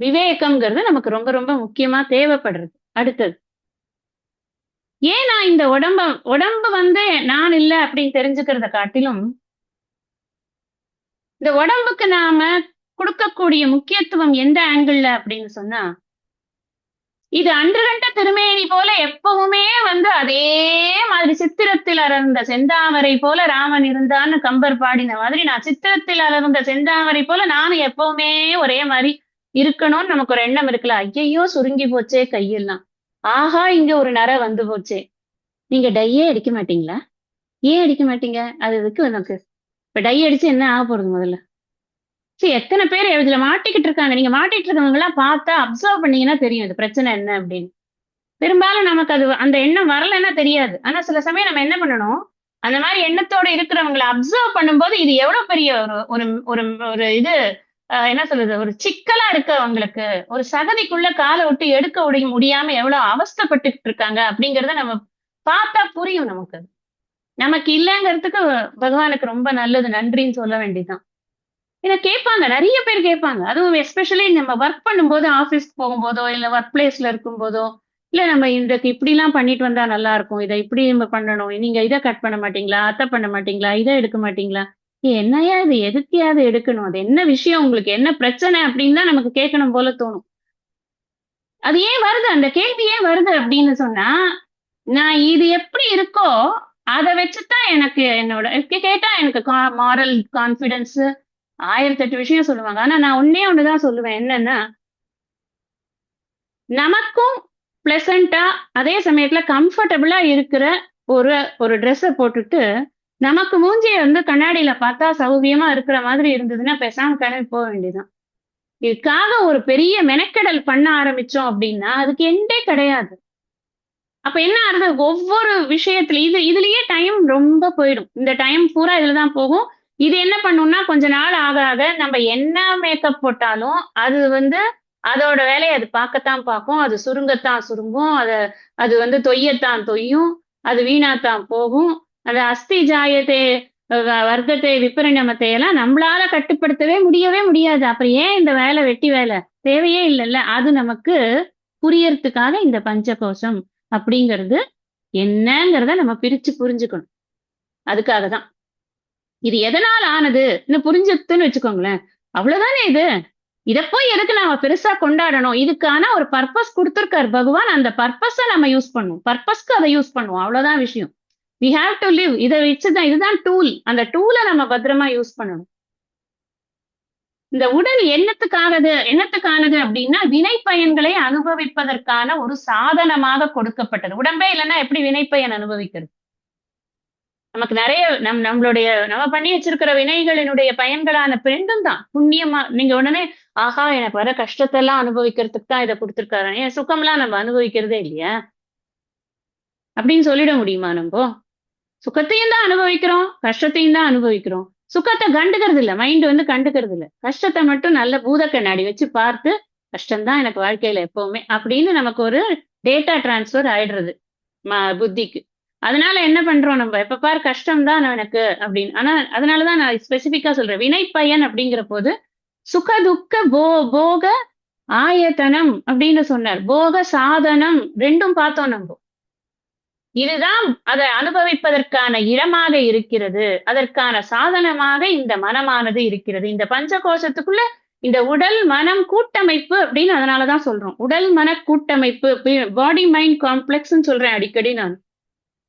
விவேகம்ங்கிறது நமக்கு ரொம்ப ரொம்ப முக்கியமா தேவைப்படுறது அடுத்தது ஏன் நான் இந்த உடம்பு வந்து நான் இல்லை அப்படின்னு தெரிஞ்சுக்கிறத காட்டிலும் இந்த உடம்புக்கு நாம கொடுக்கக்கூடிய முக்கியத்துவம் எந்த ஆங்கிள் அப்படின்னு சொன்னா இது அன்று கண்ட திருமேனி போல எப்பவுமே வந்து அதே மாதிரி சித்திரத்தில் அலர்ந்த செந்தாமரை போல ராமன் இருந்தான்னு கம்பர் பாடின மாதிரி நான் சித்திரத்தில் அலர்ந்த செந்தாமரை போல நானும் எப்பவுமே ஒரே மாதிரி இருக்கணும்னு நமக்கு ஒரு எண்ணம் இருக்குல்ல ஐயையோ சுருங்கி போச்சே கையெல்லாம் ஆஹா இங்க ஒரு நரை வந்து போச்சே நீங்க டையே அடிக்க மாட்டீங்களா ஏன் அடிக்க மாட்டீங்க அது இதுக்கு எனக்கு இப்ப டை அடிச்சு என்ன ஆக போறது முதல்ல சரி எத்தனை பேர் இதுல மாட்டிக்கிட்டு இருக்காங்க நீங்க மாட்டிட்டு இருக்கவங்க எல்லாம் பார்த்தா அப்சர்வ் பண்ணீங்கன்னா தெரியும் இது பிரச்சனை என்ன அப்படின்னு பெரும்பாலும் நமக்கு அது அந்த எண்ணம் வரலைன்னா தெரியாது ஆனா சில சமயம் நம்ம என்ன பண்ணணும் அந்த மாதிரி எண்ணத்தோட இருக்கிறவங்களை அப்சர்வ் பண்ணும்போது இது எவ்வளவு பெரிய ஒரு ஒரு ஒரு இது என்ன சொல்றது ஒரு சிக்கலா இருக்கு அவங்களுக்கு ஒரு சகதிக்குள்ள காலை விட்டு எடுக்க முடியாம எவ்வளவு அவஸ்தைப்பட்டுக்கிட்டு இருக்காங்க அப்படிங்கறத நம்ம பார்த்தா புரியும் நமக்கு இல்லைங்கிறதுக்கு பகவானுக்கு ரொம்ப நல்லது நன்றின்னு சொல்ல வேண்டியதுதான் இதை கேட்பாங்க நிறைய பேர் கேட்பாங்க அதுவும் எஸ்பெஷலி நம்ம ஒர்க் பண்ணும்போது ஆஃபீஸ்க்கு போகும்போதோ இல்ல ஒர்க் பிளேஸ்ல இருக்கும் போதோ இல்ல நம்ம இதுக்கு இப்படி எல்லாம் பண்ணிட்டு வந்தா நல்லா இருக்கும் இதை இப்படி நம்ம பண்ணணும் நீங்க இதை கட் பண்ண மாட்டீங்களா அத்தை பண்ண மாட்டீங்களா இதை எடுக்க மாட்டீங்களா என்னையா இது எதுக்கையாவது எடுக்கணும் அது என்ன விஷயம் உங்களுக்கு என்ன பிரச்சனை அப்படின்னு தான் நமக்கு கேட்கணும் போல தோணும் அது ஏன் வருது அந்த கேள்வி ஏன் வருது அப்படின்னு சொன்னா நான் இது எப்படி இருக்கோ அதை வச்சுதான் எனக்கு என்னோட கேட்டா எனக்கு மாரல் கான்பிடன்ஸ் 1008 விஷயம் சொல்லுவாங்க ஆனா நான் ஒண்ணுதான் சொல்லுவேன் என்னன்னா நமக்கும் பிளசண்டா அதே சமயத்துல கம்ஃபர்டபுளா இருக்கிற ஒரு ட்ரெஸ்ஸை போட்டுட்டு நமக்கு மூஞ்சிய வந்து கண்ணாடியில பார்த்தா சௌகரியமா இருக்கிற மாதிரி இருந்ததுன்னா பேசாம கிளம்பி போக வேண்டியதுதான் இதுக்காக ஒரு பெரிய மெனக்கெடல் பண்ண ஆரம்பிச்சோம் அப்படின்னா அதுக்கு எண்டே கிடையாது அப்ப என்ன ஆகுது ஒவ்வொரு விஷயத்துல இதுலயே டைம் ரொம்ப போயிடும் இந்த டைம் பூரா இதுலதான் போகும் இது என்ன பண்ணும்னா கொஞ்ச நாள் ஆக ஆக நம்ம என்ன மேக்கப் போட்டாலும் அது வந்து அதோட வேலையை அது பார்க்கத்தான் பார்க்கும் அது சுருங்கத்தான் சுருங்கும் அது வந்து தொய்யத்தான் தொய்யும் அது வீணாத்தான் போகும் அது அஸ்தி ஜாயத்தை வர்க்கத்தை விபரிணமத்தை எல்லாம் நம்மளால கட்டுப்படுத்தவே முடியாது அப்புறம் ஏன் இந்த வேலை வெட்டி வேலை தேவையே இல்லைல்ல அது நமக்கு புரியறதுக்காக இந்த பஞ்சகோஷம் அப்படிங்கிறது என்னங்கிறத நம்ம பிரிச்சு புரிஞ்சுக்கணும் அதுக்காக தான் இது எதனால் ஆனது இன்னும் புரிஞ்சுதுன்னு வச்சுக்கோங்களேன் அவ்வளவுதானே இதை போய் எதுக்கு நாம பெருசா கொண்டாடணும் இதுக்கான ஒரு பர்பஸ் கொடுத்திருக்காரு பகவான் அந்த பர்பஸை நம்ம யூஸ் பண்ணுவோம் பர்பஸ்க்கு அதை யூஸ் பண்ணுவோம் அவ்வளவுதான் விஷயம் we have to live இதை வச்சுதான் இதுதான் டூல் அந்த டூலை நம்ம பத்திரமா யூஸ் பண்ணணும் இந்த உடல் என்னத்துக்கானது அப்படின்னா வினை பயன்களை அனுபவிப்பதற்கான ஒரு சாதனமாக கொடுக்கப்பட்டது உடம்பே இல்லைன்னா எப்படி வினைப்பயன் அனுபவிக்கிறது நமக்கு நிறைய நம்ம பண்ணி வச்சிருக்கிற வினைகளினுடைய பயன்களான பெண்டும் தான் புண்ணியமா நீங்க உடனே ஆஹா எனக்கு வர கஷ்டத்தை எல்லாம் அனுபவிக்கிறதுக்கு தான் இதை கொடுத்துருக்காரு ஏன் சுகம்லாம் நம்ம அனுபவிக்கிறதே இல்லையா அப்படின்னு சொல்லிட முடியுமா நம்ம சுகத்தையும் தான் அனுபவிக்கிறோம் கஷ்டத்தையும் தான் அனுபவிக்கிறோம் சுகத்தை கண்டுக்கிறது இல்ல, மைண்ட் வந்து கண்டுக்கிறது இல்ல. கஷ்டத்தை மட்டும் நல்ல பூத கண்ணாடி வச்சு பார்த்து கஷ்டம்தான் எனக்கு வாழ்க்கையில எப்பவுமே அப்படின்னு நமக்கு ஒரு டேட்டா டிரான்ஸ்ஃபர் ஆயிடுறது புத்திக்கு. அதனால என்ன பண்றோம் நம்ம, எப்ப பாரு கஷ்டம் தான் எனக்கு அப்படின்னு. ஆனா அதனாலதான் நான் ஸ்பெசிபிக்கா சொல்றேன், வினை பயன் அப்படிங்கிற போது சுக துக்க போக ஆயத்தனம் அப்படின்னு சொன்னார். போக சாதனம் ரெண்டும் பார்த்தோம் நம்ம. இதுதான் அதை அனுபவிப்பதற்கான இடமாக இருக்கிறது, அதற்கான சாதனமாக இந்த மனமானது இருக்கிறது. இந்த பஞ்ச கோஷத்துக்குள்ள இந்த உடல் மனம் கூட்டமைப்பு அப்படின்னு அதனாலதான் சொல்றோம், உடல் மன கூட்டமைப்பு, பாடி மைண்ட் காம்ப்ளெக்ஸ் சொல்றேன் அடிக்கடி நான்.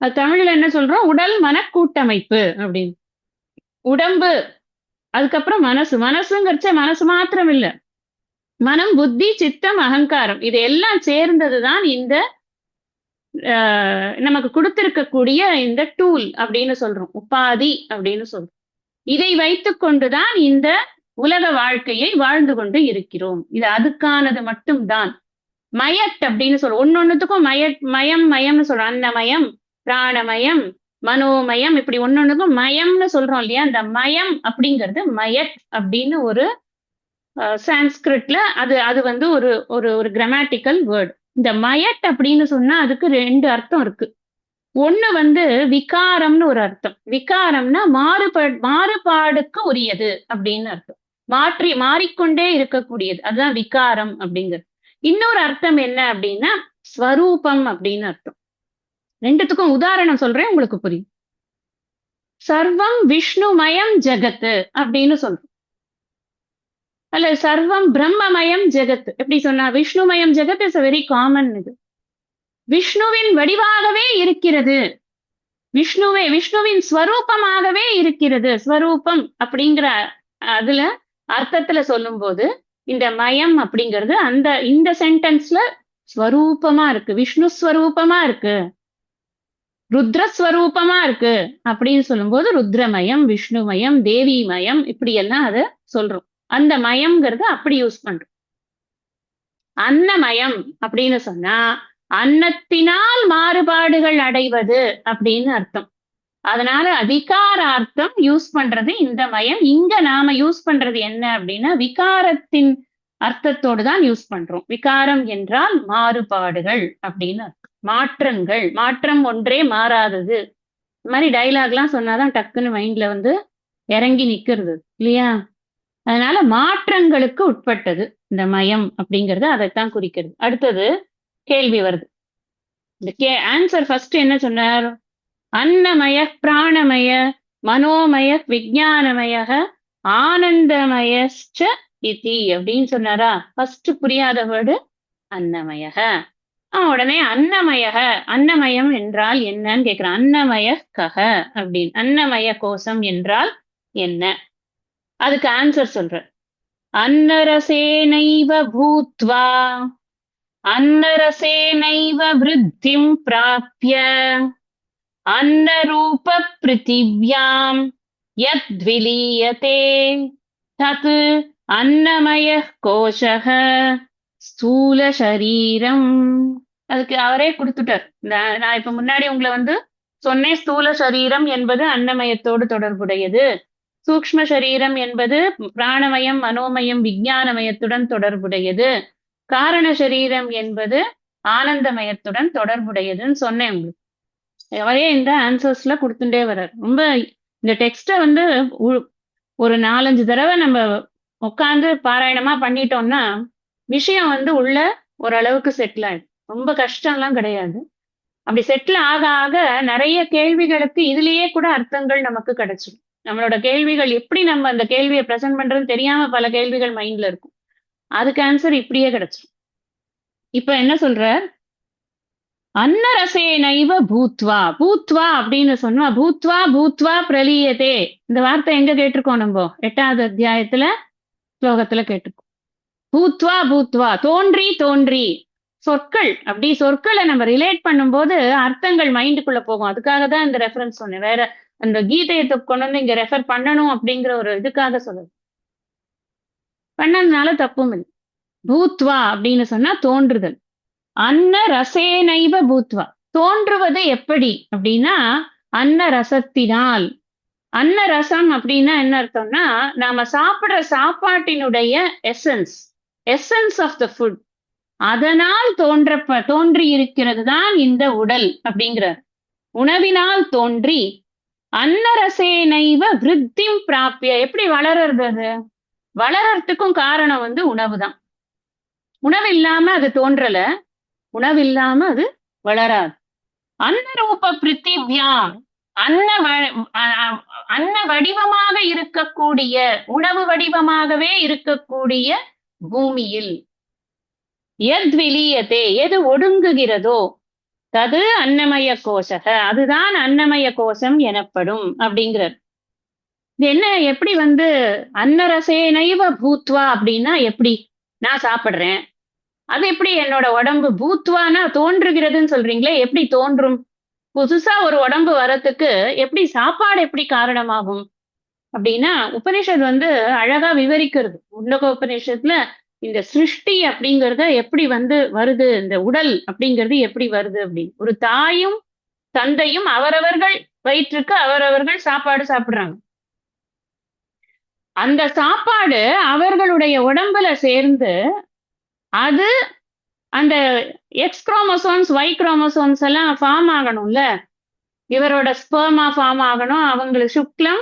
அது தமிழ்ல என்ன சொல்றோம், உடல் மன கூட்டமைப்பு அப்படின்னு. உடம்பு, அதுக்கப்புறம் மனசு. மனசுங்கிறச்ச மனசு மாத்திரம் இல்ல, மனம் புத்தி சித்தம் அகங்காரம் இது எல்லாம் சேர்ந்ததுதான் இந்த நமக்கு கொடுத்திருக்கக்கூடிய இந்த டூல் அப்படின்னு சொல்றோம், உபாதி அப்படின்னு சொல்றோம். இதை வைத்துக் கொண்டுதான் இந்த உலக வாழ்க்கையை வாழ்ந்து கொண்டு இருக்கிறோம். இது அதுக்கானது மட்டும்தான். மயட் அப்படின்னு சொல்றோம், ஒன்னொன்னுத்துக்கும் மயம் மயம்னு சொல்றோம். அன்னமயம், பிராணமயம், மனோமயம், இப்படி ஒன்னொன்னுக்கும் மயம்னு சொல்றோம் இல்லையா. அந்த மயம் அப்படிங்கிறது மயட் அப்படின்னு ஒரு சான்ஸ்கிரிட்ல அது அது வந்து ஒரு ஒரு ஒரு கிராமட்டிக்கல் வேர்டு. இந்த மயட் அப்படின்னு சொன்னா அதுக்கு ரெண்டு அர்த்தம் இருக்கு. ஒண்ணு வந்து விகாரம்னு ஒரு அர்த்தம். விகாரம்னா மாறுபாடுக்கு உரியது அப்படின்னு அர்த்தம். மாறிக்கொண்டே இருக்கக்கூடியது, அதுதான் விகாரம் அப்படிங்கிறது. இன்னொரு அர்த்தம் என்ன அப்படின்னா ஸ்வரூபம் அப்படின்னு அர்த்தம். ரெண்டுத்துக்கும் உதாரணம் சொல்றேன், உங்களுக்கு புரியும். சர்வம் விஷ்ணுமயம் ஜெகத்து அப்படின்னு சொல்றோம், அல்ல சர்வம் பிரம்மமயம் ஜெகத். எப்படி சொன்னா, விஷ்ணுமயம் ஜெகத் இஸ் வெரி காமன். இது விஷ்ணுவின் வடிவாகவே இருக்கிறது, விஷ்ணுவின் ஸ்வரூபமாகவே இருக்கிறது. ஸ்வரூபம் அப்படிங்கிற அதுல அர்த்தத்துல சொல்லும் போது இந்த மயம் அப்படிங்கிறது அந்த இந்த சென்டென்ஸ்ல ஸ்வரூபமா இருக்கு, விஷ்ணு ஸ்வரூபமா இருக்கு, ருத்ரஸ்வரூபமா இருக்கு அப்படின்னு சொல்லும்போது ருத்ரமயம், விஷ்ணுமயம், தேவிமயம், இப்படி எல்லாம் அதை சொல்றோம். அந்த மயம்ங்கிறது அப்படி யூஸ் பண்றோம். அன்னமயம் அப்படின்னு சொன்னா அன்னத்தினால் மாறுபாடுகள் அடைவது அப்படின்னு அர்த்தம். அதனால விகாரார்த்தம் யூஸ் பண்றது இந்த மயம். இங்க நாம யூஸ் பண்றது என்ன அப்படின்னா விகாரத்தின் அர்த்தத்தோடு தான் யூஸ் பண்றோம். விகாரம் என்றால் மாறுபாடுகள் அப்படின்னு அர்த்தம். மாற்றங்கள், மாற்றம் ஒன்றே மாறாதது. இந்த மாதிரி டைலாக்லாம் சொன்னாதான் டக்குன்னு மைண்ட்ல வந்து இறங்கி நிக்கிறது இல்லையா. அதனால மாற்றங்களுக்கு உட்பட்டது இந்த மயம் அப்படிங்கிறது, அதைத்தான் குறிக்கிறது. அடுத்தது கேள்வி வருது. இந்த ஆன்சர் ஃபர்ஸ்ட் என்ன சொன்னார், அன்னமய பிராணமய மனோமய விஜானமய ஆனந்தமயச்ச இதி அப்படின்னு சொன்னாரா. ஃபர்ஸ்ட் புரியாத வேர்டு அன்னமய. உடனே அன்னமய, அன்னமயம் என்றால் என்னன்னு கேக்குறான். அன்னமய கக அப்படின்னு, அன்னமய கோஷம் என்றால் என்ன, அதுக்கு ஆன்சர் சொல்ற. அன்னரசேனைவ பூத்வா அன்னரசேனைவ விருத்திம் பிராப்ய அன்னரூப பிருத்திவ்யாம் யத்விலீயதே தத் அன்னமய கோஷக ஸ்தூல சரீரம். அதுக்கு அவரே கொடுத்துட்டார். நான் இப்ப முன்னாடி உங்களை வந்து சொன்னேன், ஸ்தூல சரீரம் என்பது அன்னமயத்தோடு தொடர்புடையது, சூக்ஷ்ம சரீரம் என்பது பிராணமயம் மனோமயம் விஞ்ஞானமயத்துடன் தொடர்புடையது, காரண சரீரம் என்பது ஆனந்தமயத்துடன் தொடர்புடையதுன்னு சொன்னேன் உங்களுக்கு. அவரே இந்த ஆன்சர்ஸ்ல கொடுத்துட்டே வர்றார். ரொம்ப இந்த டெக்ஸ்ட வந்து ஒரு 4-5 தடவை நம்ம உட்காந்து பாராயணமா பண்ணிட்டோம்னா விஷயம் வந்து உள்ள ஓரளவுக்கு செட்டில் ஆயிடும். ரொம்ப கஷ்டம்லாம் கிடையாது. அப்படி செட்டில் ஆக ஆக நிறைய கேள்விகளுக்கு இதுலயே கூட அர்த்தங்கள் நமக்கு கிடைச்சிடும். நம்மளோட கேள்விகள் எப்படி நம்ம அந்த கேள்வியை பிரசன்ட் பண்றது தெரியாம பல கேள்விகள் மைண்ட்ல இருக்கும், அதுக்கு ஆன்சர் இப்படியே கிடைச்சிடும். இப்ப என்ன சொல்ற, அன்னரசேனைவ பூத்வா. பூத்வா அப்படின்னு சொன்னா பூத்வா பூத்வா பிரலீயதே, இந்த வார்த்தை எங்க கேட்டிருக்கோம் நம்ம, 8வது அத்தியாயத்துல ஸ்லோகத்துல கேட்டிருக்கோம். பூத்வா பூத்வா, தோன்றி தோன்றி. சொற்கள், அப்படி சொற்களை நம்ம ரிலேட் பண்ணும்போது அர்த்தங்கள் மைண்டுக்குள்ள போகும். அதுக்காக தான் இந்த ரெஃபரன்ஸ் சொன்னேன். வேற அந்த கீதையை கொண்டு வந்து இங்க ரெஃபர் பண்ணணும் அப்படிங்கிற ஒரு இதுக்காக சொல்லுது. பண்ணதுனால தப்பும் இல்லை. பூத்வா அப்படின்னு சொன்னா தோன்றுதல். அன்ன ரசேனைவ பூத்வா, தோன்றுவது எப்படி அப்படின்னா அன்ன ரசத்தினால், அன்ன ரசம் அப்படின்னா என்ன அர்த்தம்னா, நாம சாப்பிடுற சாப்பாட்டினுடைய essence essence of the food அதனால் தோன்றி இருக்கிறது தான் இந்த உடல் அப்படிங்கிறார். உணவினால் தோன்றி அன்னரசேனைவ விருத்திம் பிராப்பிய. எப்படி வளர்றது அது? வளர்றதுக்கும் காரணம் வந்து உணவு தான். உணவு இல்லாம அது தோன்றல, உணவு இல்லாம அது வளராது. அன்னரூப பிருத்திவ்யாம், அன்ன வடிவமாக இருக்கக்கூடிய, உணவு வடிவமாகவே இருக்கக்கூடிய பூமியில் எத் விலியதே, எது ஒடுங்குகிறதோ தது அன்னமய கோஷக, அதுதான் அன்னமய கோஷம் எனப்படும் அப்படிங்கிறார். இது என்ன, எப்படி வந்து அன்னரசேனைவ பூத்வா அப்படின்னா எப்படி? நான் சாப்பிடுறேன், அது எப்படி என்னோட உடம்பு பூத்வானா தோன்றுகிறதுன்னு சொல்றீங்களே, எப்படி தோன்றும்? புதுசா ஒரு உடம்பு வரத்துக்கு எப்படி சாப்பாடு எப்படி காரணமாகும் அப்படின்னா, உபனிஷத் வந்து அழகா விவரிக்கிறது. முண்டக உபநிஷத்துல இந்த சிருஷ்டி அப்படிங்கறத எப்படி வந்து வருது, இந்த உடல் அப்படிங்கிறது எப்படி வருது அப்படின்னு. ஒரு தாயும் தந்தையும் அவரவர்கள் வயிற்றுக்கு அவரவர்கள் சாப்பாடு சாப்பிடுறாங்க. அந்த சாப்பாடு அவர்களுடைய உடம்புல சேர்ந்து அது அந்த எக்ஸ் குரோமோசோம்ஸ் ஒய் குரோமோசோம்ஸ் எல்லாம் ஃபார்ம் ஆகணும்ல. இவரோட ஸ்பெர்மா ஃபார்ம் ஆகணும், அவங்களுக்கு சுக்லம்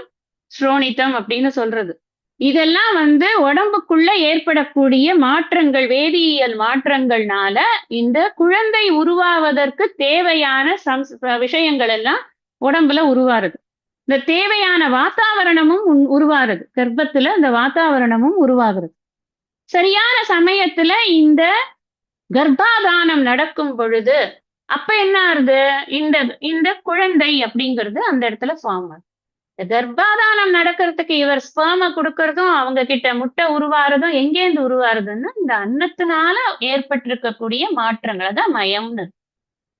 ஸ்ரோனிதம் அப்படின்னு சொல்றது. இதெல்லாம் வந்து உடம்புக்குள்ள ஏற்படக்கூடிய மாற்றங்கள், வேதியியல் மாற்றங்கள்னால இந்த குழந்தை உருவாவதற்கு தேவையான விஷயங்கள் எல்லாம் உடம்புல உருவாருது. இந்த தேவையான வாத்தாவரணமும் உருவாருது. கர்ப்பத்துல இந்த வாத்தாவரணமும் உருவாகிறது. சரியான சமயத்துல இந்த கர்ப்பாதானம் நடக்கும் பொழுது அப்ப என்ன ஆகுது, இந்த இந்த குழந்தை அப்படிங்கிறது அந்த இடத்துல ஃபார்ம் ஆகுது. கர்ப்பாதானம் நடக்கிறதுக்கு இவர் ஸ்பெர்ம கொடுக்கறதும், அவங்க கிட்ட முட்டை உருவாறதும் எங்கேருந்து உருவாருதுன்னா இந்த அன்னத்தினால ஏற்பட்டிருக்கக்கூடிய மாற்றங்கள். அதான் மயம்னு.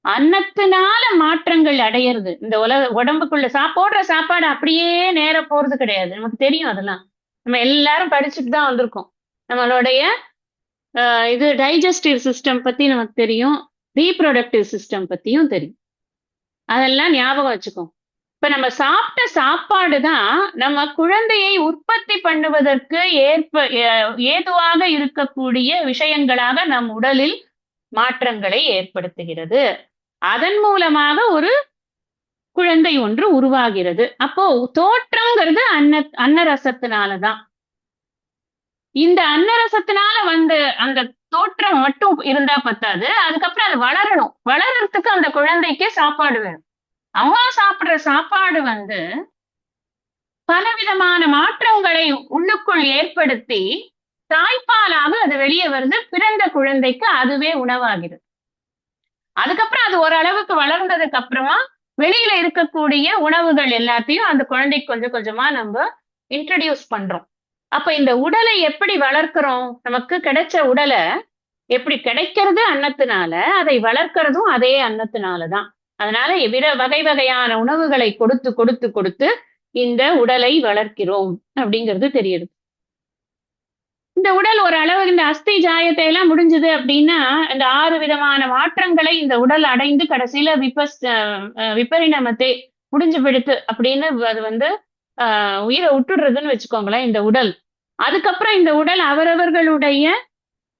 அன்னத்தினால மாற்றங்கள் அடையிறது. இந்த உடம்புக்குள்ள போடுற சாப்பாடு அப்படியே நேர போறது கிடையாது. நமக்கு தெரியும் அதெல்லாம். நம்ம எல்லாரும் படிச்சுட்டு தான் வந்திருக்கோம். நம்மளுடைய இது டைஜஸ்டிவ் சிஸ்டம் பத்தி நமக்கு தெரியும், ரீப்ரொடக்டிவ் சிஸ்டம் பத்தியும் தெரியும். அதெல்லாம் ஞாபகம் வச்சுக்கோ. இப்ப நம்ம சாப்பிட்ட சாப்பாடு தான் நம்ம குழந்தையை உற்பத்தி பண்ணுவதற்கு ஏதுவாக இருக்கக்கூடிய விஷயங்களாக நம் உடலில் மாற்றங்களை ஏற்படுத்துகிறது. அதன் மூலமாக ஒரு குழந்தை ஒன்று உருவாகிறது. அப்போ தோற்றம்ங்கிறது அன்னரசத்தினாலதான். இந்த அன்னரசத்தினால வந்து அந்த தோற்றம் மட்டும் இருந்தா பத்தாது, அதுக்கப்புறம் அது வளரணும். வளர்றதுக்கு அந்த குழந்தைக்கு சாப்பாடு வேணும். அம்மா சாப்பிடுற சாப்பாடு வந்து பலவிதமான மாற்றங்களை உள்ளுக்குள் ஏற்படுத்தி தாய்ப்பாலாக அது வெளியே வருது. பிறந்த குழந்தைக்கு அதுவே உணவாகிறது. அதுக்கப்புறம் அது ஓரளவுக்கு வளர்ந்ததுக்கு அப்புறமா வெளியில இருக்கக்கூடிய உணவுகள் எல்லாத்தையும் அந்த குழந்தைக்கு கொஞ்சம் கொஞ்சமா நம்ம இன்ட்ரடியூஸ் பண்றோம். அப்ப இந்த உடலை எப்படி வளர்க்கிறோம்? நமக்கு கிடைச்ச உடலை எப்படி கிடைக்கிறது? அன்னத்தினால. அதை வளர்க்கிறதும் அதே அன்னத்தினாலதான். அதனால வகை வகையான உணவுகளை கொடுத்து கொடுத்து கொடுத்து இந்த உடலை வளர்க்கிறோம் அப்படிங்கிறது தெரியுது. இந்த உடல் ஒரு அளவு இந்த அஸ்தி ஜாயத்தை எல்லாம் முடிஞ்சது அப்படின்னா இந்த 6 விதமான மாற்றங்களை இந்த உடல் அடைந்து கடைசியில விபரிணமத்தை முடிஞ்சு பிடித்து அப்படின்னு அது வந்து உயிரை விட்டுடுறதுன்னு வச்சுக்கோங்களேன் இந்த உடல். அதுக்கப்புறம் இந்த உடல் அவரவர்களுடைய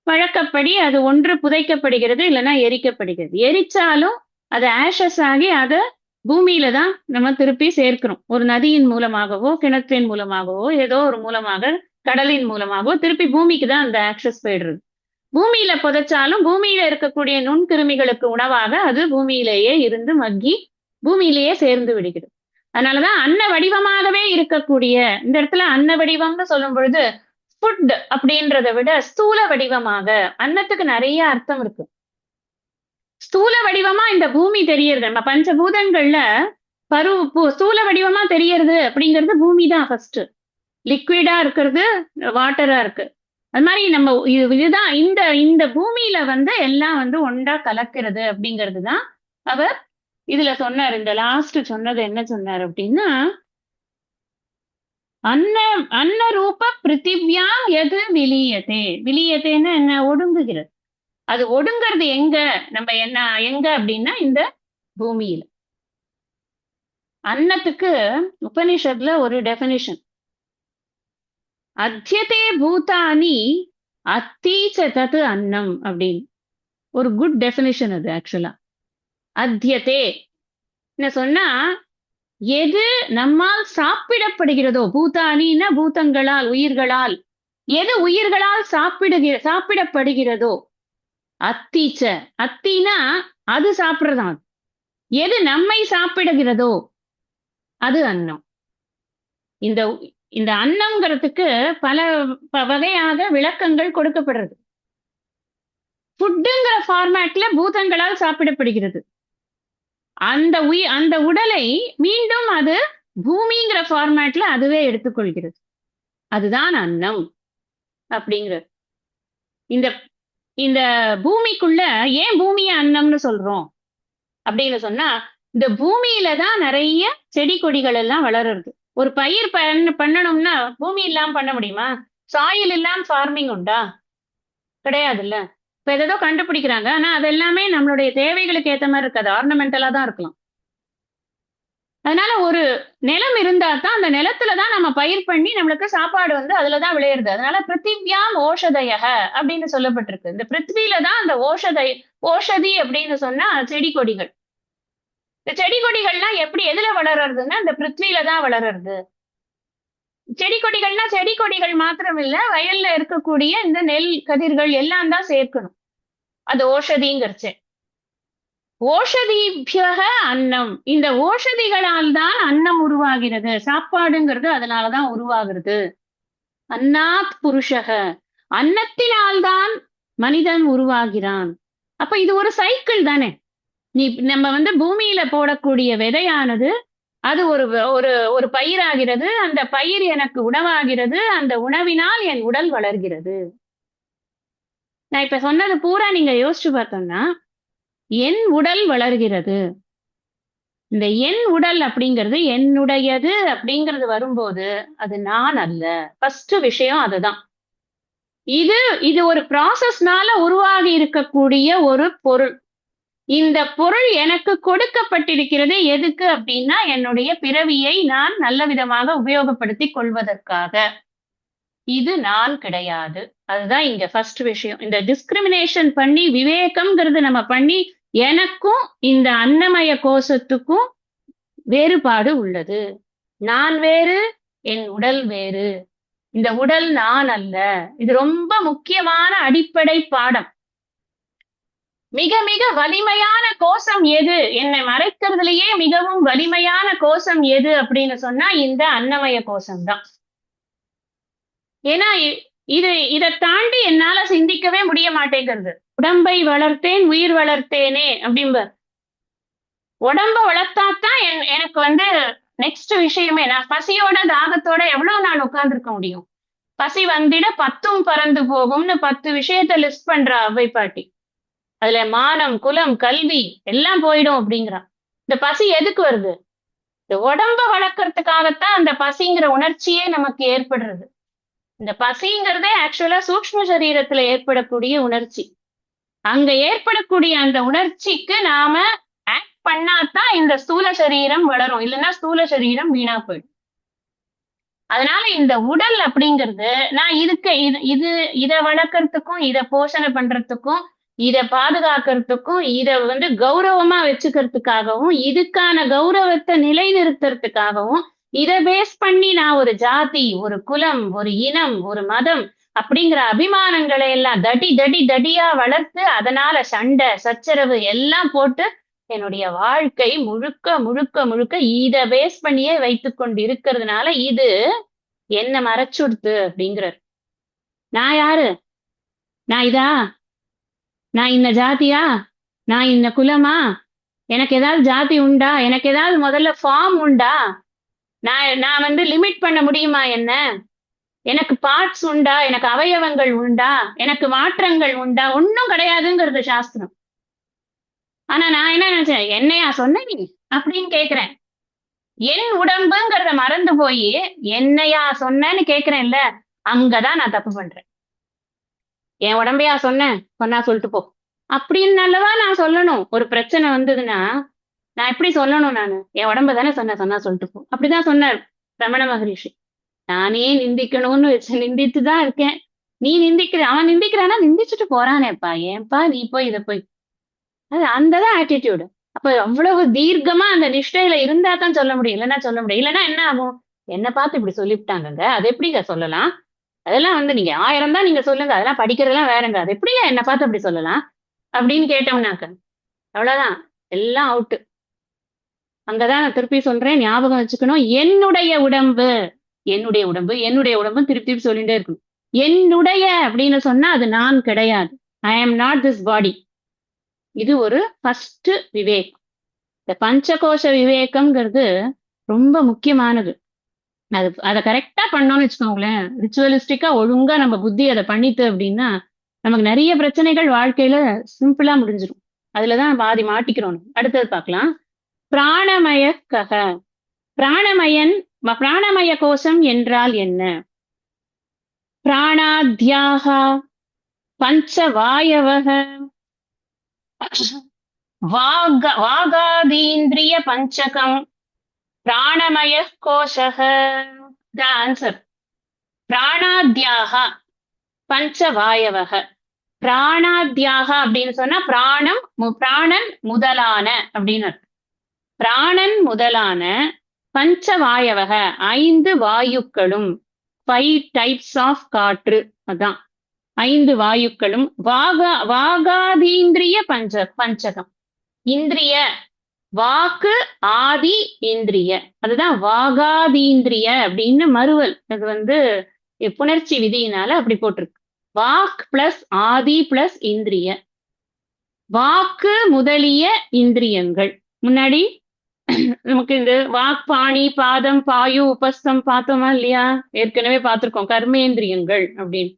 வழக்கப்படி அது ஒன்று புதைக்கப்படுகிறது, இல்லைன்னா எரிக்கப்படுகிறது. எரிச்சாலும் அது ஆஷஸ் ஆகி அதை பூமியில தான் நம்ம திருப்பி சேர்க்கிறோம். ஒரு நதியின் மூலமாகவோ கிணற்றின் மூலமாகவோ ஏதோ ஒரு மூலமாக கடலின் மூலமாகவோ திருப்பி பூமிக்கு தான் அந்த ஆக்சஸ் போயிடுறது. பூமியில புதைச்சாலும் பூமியில இருக்கக்கூடிய நுண்கிருமிகளுக்கு உணவாக அது பூமியிலேயே இருந்து மக்கி பூமியிலேயே சேர்ந்து விடுகிறது. அதனாலதான் அன்ன வடிவமாகவே இருக்கக்கூடிய இந்த இடத்துல அன்ன வடிவம்னு சொல்லும் பொழுது ஃபுட் அப்படின்றத விட ஸ்தூல வடிவமாக, அன்னத்துக்கு நிறைய அர்த்தம் இருக்கு. ஸ்தூல வடிவமா இந்த பூமி தெரியறது. நம்ம பஞ்சபூதங்கள்ல ஸ்தூல வடிவமா தெரியறது அப்படிங்கிறது பூமி தான் ஃபர்ஸ்ட். லிக்விடா இருக்கிறது வாட்டரா இருக்கு. அது மாதிரி நம்ம இதுதான் இந்த இந்த பூமியில வந்து எல்லாம் வந்து ஒன்றா கலக்கிறது அப்படிங்கிறது தான் அவர் இதுல சொன்னார். இந்த லாஸ்ட் சொன்னது என்ன சொன்னார் அப்படின்னா, அன்ன ரூப பிருத்திவ்யாம் எது விலியதே. விலியதேன்னு என்ன? ஒடுங்குகிறது. அது ஒடுங்கிறது எங்க? நம்ம எங்க அப்படின்னா இந்த பூமியில. அன்னத்துக்கு உபனிஷத்ல ஒரு டெஃபினிஷன், அத்தியதே பூதானி அத்தீச்ச தத்து அன்னம் அப்படின்னு ஒரு குட் டெஃபினிஷன் அது ஆக்சுவலா. அத்தியதே என்ன சொன்னா, எது நம்மால் சாப்பிடப்படுகிறதோ, பூதானின்னா பூதங்களால், உயிர்களால், எது உயிர்களால் சாப்பிடப்படுகிறதோ, அத்தீச்ச, அத்தினா அது சாப்பிடுறதான், எது நம்மை சாப்பிடுகிறதோ அது அன்னம். இந்த இந்த அன்னம்ங்கிறதுக்கு பல வகையாக விளக்கங்கள் கொடுக்கப்படுறது. ஃபுட்டுங்கிற ஃபார்மேட்ல பூதங்களால் சாப்பிடப்படுகிறது. அந்த உடலை மீண்டும் அது பூமிங்கிற ஃபார்மேட்ல அதுவே எடுத்துக்கொள்கிறது. அதுதான் அன்னம் அப்படிங்கிறது. இந்த இந்த பூமிக்குள்ள ஏன் பூமியை அன்னம்னு சொல்றோம் அப்படின்னு சொன்னா, இந்த பூமியில தான் நிறைய செடி கொடிகள் எல்லாம் வளருறது. ஒரு பயிர் பண்ணணும்னா பூமி இல்லாம பண்ண முடியுமா? சாயில் இல்லாம ஃபார்மிங் உண்டா? கிடையாதுல்ல. இப்ப ஏதோ கண்டுபிடிக்கிறாங்க, ஆனா அது எல்லாமே நம்மளுடைய தேவைகளுக்கு ஏத்த மாதிரி இருக்காது, ஆர்னமெண்டலா தான் இருக்கலாம். அதனால ஒரு நிலம் இருந்தா தான் அந்த நிலத்துலதான் நம்ம பயிர் பண்ணி நம்மளுக்கு சாப்பாடு அதுலதான் விளையிறது. அதனால பிருத்திவியாம் ஓஷதயக அப்படின்னு சொல்லப்பட்டிருக்கு. இந்த பிருத்திவியில தான் அந்த ஓஷதி அப்படின்னு சொன்னா செடி கொடிகள். இந்த செடி கொடிகள்லாம் எப்படி எதுல வளர்றதுன்னா இந்த பிருத்திவியில தான் வளர்றது. செடி கொடிகள்னா செடி கொடிகள் மாத்திரம் இல்ல, வயல்ல இருக்கக்கூடிய இந்த நெல் கதிர்கள் எல்லாம் தான் சேர்க்கணும். அது ஓஷதிங்கிறச்சு. ஓஷதிபியக அன்னம், இந்த ஓஷதிகளால் தான் அன்னம் உருவாகிறது, சாப்பாடுங்கிறது அதனாலதான் உருவாகிறது. அன்னாத் புருஷக, அன்னத்தினால்தான் மனிதன் உருவாகிறான். அப்ப இது ஒரு சைக்கிள் தானே. நம்ம பூமியில போடக்கூடிய விதையானது அது ஒரு ஒரு ஒரு பயிராகிறது, அந்த பயிர் எனக்கு உணவாகிறது, அந்த உணவினால் என் உடல் வளர்கிறது. நான் இப்ப சொன்னது பூரா நீங்க யோசிச்சு பார்த்தோம்னா, என் உடல் வளர்கிறது. இந்த என் உடல் அப்படிங்கிறது என்னுடையது அப்படிங்கிறது வரும்போது அது நான் அல்ல. ஃபர்ஸ்ட் விஷயம் அதுதான். இது ஒரு ப்ராசஸ்னால உருவாகி இருக்கக்கூடிய ஒரு பொருள். இந்த பொருள் எனக்கு கொடுக்கப்பட்டிருக்கிறது எதுக்கு அப்படின்னா, என்னுடைய பிறவியை நான் நல்ல விதமாக உபயோகப்படுத்தி கொள்வதற்காக. இது நான் கிடையாது. அதுதான் இங்க ஃபர்ஸ்ட் விஷயம். இந்த டிஸ்கிரிமினேஷன் பண்ணி விவேகம்ங்கிறது நம்ம பண்ணி, எனக்கும் இந்த அன்னமய கோஷத்துக்கும் வேறுபாடு உள்ளது. நான் வேறு, என் உடல் வேறு. இந்த உடல் நான் அல்ல. இது ரொம்ப முக்கியமான அடிப்படை பாடம். மிக மிக வலிமையான கோஷம் எது, என்னை மறைக்கிறதுலயே மிகவும் வலிமையான கோஷம் எது அப்படின்னு சொன்னா இந்த அன்னமய கோஷம் தான். ஏன்னா இதை தாண்டி என்னால சிந்திக்கவே முடிய மாட்டேங்கிறது. உடம்பை வளர்த்தேன் உயிர் வளர்த்தேனே அப்படிம்பார். உடம்ப வளர்த்தாத்தான் எனக்கு நெக்ஸ்ட் விஷயமே. நான் பசியோட தாகத்தோட எவ்வளவு நாள் உட்கார்ந்துருக்க முடியும்? பசி வந்திட பத்தும் பறந்து போகும்னு 10 விஷயத்த லிஸ்ட் பண்றா அவ்வை பாட்டி. அதுல மானம், குலம், கல்வி எல்லாம் போயிடும் அப்படிங்கிறான். இந்த பசி எதுக்கு வருது? இந்த உடம்ப வளர்க்கறதுக்காகத்தான் அந்த பசிங்கிற உணர்ச்சியே நமக்கு ஏற்படுறது. இந்த பசிங்கிறதே ஆக்சுவலா சூக்ஷ்ம சரீரத்துல ஏற்படக்கூடிய உணர்ச்சி. அங்க ஏற்படக்கூடிய அந்த உணர்ச்சிக்கு நாம ஆக்ட் பண்ணாதான் இந்த ஸ்தூல சரீரம் வளரும், இல்லைன்னா ஸ்தூல சரீரம் வீணா போயிடும். அதனால இந்த உடல் அப்படிங்கிறது நான் இத வளர்க்கறதுக்கும், இத போஷணை பண்றதுக்கும், இத பாதுகாக்கிறதுக்கும், இத கௌரவமா வச்சுக்கிறதுக்காகவும், இதுக்கான கௌரவத்தை நிலைநிறுத்துறதுக்காகவும், இத பேஸ் பண்ணி நான் ஒரு ஜாதி, ஒரு குலம், ஒரு இனம், ஒரு மதம் அப்படிங்கிற அபிமானங்களை எல்லாம் தடியா வளர்த்து அதனால சண்டை சச்சரவு எல்லாம் போட்டு என்னுடைய வாழ்க்கை முழுக்க முழுக்க முழுக்க இத பேஸ் பண்ணியே வைத்து கொண்டு இருக்கிறதுனால இது என்ன மறைச்சுடுத்து அப்படிங்கிறார். நான் யாரு? நான் இதா? நான் இந்த ஜாதியா? நான் இந்த குலமா? எனக்கு ஏதாவது ஜாதி உண்டா? எனக்கு ஏதாவது முதல்ல ஃபார்ம் உண்டா? நான் லிமிட் பண்ண முடியுமா என்ன? எனக்கு பார்ட்ஸ் உண்டா? எனக்கு அவயவங்கள் உண்டா? எனக்கு மாற்றங்கள் உண்டா? ஒன்னும் கிடையாதுங்கிறது சாஸ்திரம். ஆனா நான் என்ன நினைச்சேன், என்னையா சொன்ன நீ அப்படின்னு கேக்குறேன். என் உடம்புங்கிறத மறந்து போய் என்னையா சொன்னேன்னு கேக்குறேன்ல, அங்கதான் நான் தப்பு பண்றேன். என் உடம்பையா சொன்னா சொல்லிட்டு போ அப்படின்னு அல்லவா நான் சொல்லணும். ஒரு பிரச்சனை வந்ததுன்னா நான் எப்படி சொல்லணும் நானு? என் உடம்ப தானே சொன்னா சொல்லிட்டு போ. அப்படிதான் சொன்னார் ரமண மகரிஷி. நானே நிந்திக்கணும்னு வச்சு நிந்தித்து தான் இருக்கேன். நீ நிந்திக்கிற அவன் நிந்திக்கிறானா நிந்திச்சுட்டு போறானேப்பா. ஏன்பா நீ போய் இத போய் அது அந்ததான் ஆட்டிடியூடு. அப்ப அவ்வளவு தீர்க்கமா அந்த நிஷ்டையில இருந்தா தான் சொல்ல முடியும். இல்லைன்னா சொல்ல முடியும். இல்லைன்னா என்ன ஆகும்? என்ன பார்த்து இப்படி சொல்லிவிட்டாங்கங்க. அது எப்படிங்க சொல்லலாம்? அதெல்லாம் நீங்க 1000 தான் நீங்க சொல்லுங்க. அதெல்லாம் படிக்கிறதெல்லாம் வேறங்க. அது எப்படிங்க என்ன பார்த்து அப்படி சொல்லலாம்? அப்படின்னு கேட்டோம்னாக்க, அவ்வளவுதான். எல்லாம் அவுட்டு. அங்கதான் நான் திருப்பி சொல்றேன். ஞாபகம் வச்சுக்கணும். என்னுடைய உடம்பு, என்னுடைய உடம்பு, என்னுடைய உடம்பு திருப்பி திருப்பி சொல்லிட்டே இருக்கணும். என்னுடைய அப்படின்னு சொன்னா அது நான் கிடையாது. ஐ ஆம் நாட் திஸ் பாடி. இது ஒரு ஃபர்ஸ்ட் விவேக். இந்த பஞ்சகோஷ விவேகம்ங்கிறது ரொம்ப முக்கியமானது. அதை கரெக்டா பண்ணோம்னு வச்சுக்கோங்களேன், ரிச்சுவலிஸ்டிக்கா ஒழுங்கா நம்ம புத்தி அதை பண்ணிட்டு அப்படின்னா நமக்கு நிறைய பிரச்சனைகள் வாழ்க்கையில சிம்பிளா முடிஞ்சிடும். அதுலதான் பாதி மாட்டிக்கிறோம். அடுத்தது பார்க்கலாம். பிராணமய கக. பிராணமயன் பிராணமய கோஷம் என்றால் என்ன? பிராணாத்யாக பஞ்சவாயவக வாகாதீந்திரிய பஞ்சகம் பிராணமய கோஷக. The answer பிராணாத்யாக பஞ்சவாயவக. பிராணாத்யாக அப்படின்னு சொன்னா பிராணன் முதலான அப்படின்னு. பிராணன் முதலான பஞ்சவாயவக 5 வாயுக்களும் 5 டைப்ஸ் ஆஃப் காற்று. அதான் 5 வாயுக்களும் வாகாதீந்திரிய பஞ்சகம். இந்திரிய வாக்கு ஆதி இந்திரிய, அதுதான் வாகாதீந்திரிய அப்படின்னு மறுவல். அது புணர்ச்சி விதியினால அப்படி போட்டிருக்கு. வாக் பிளஸ் ஆதி பிளஸ் இந்திரிய. வாக்கு முதலிய இந்திரியங்கள். முன்னாடி நமக்கு இந்த வாக் பாணி பாதம் பாயு உபஸ்தம் பார்த்தோமா இல்லையா? ஏற்கனவே பார்த்திருக்கோம் கர்மேந்திரியங்கள் அப்படின்னு.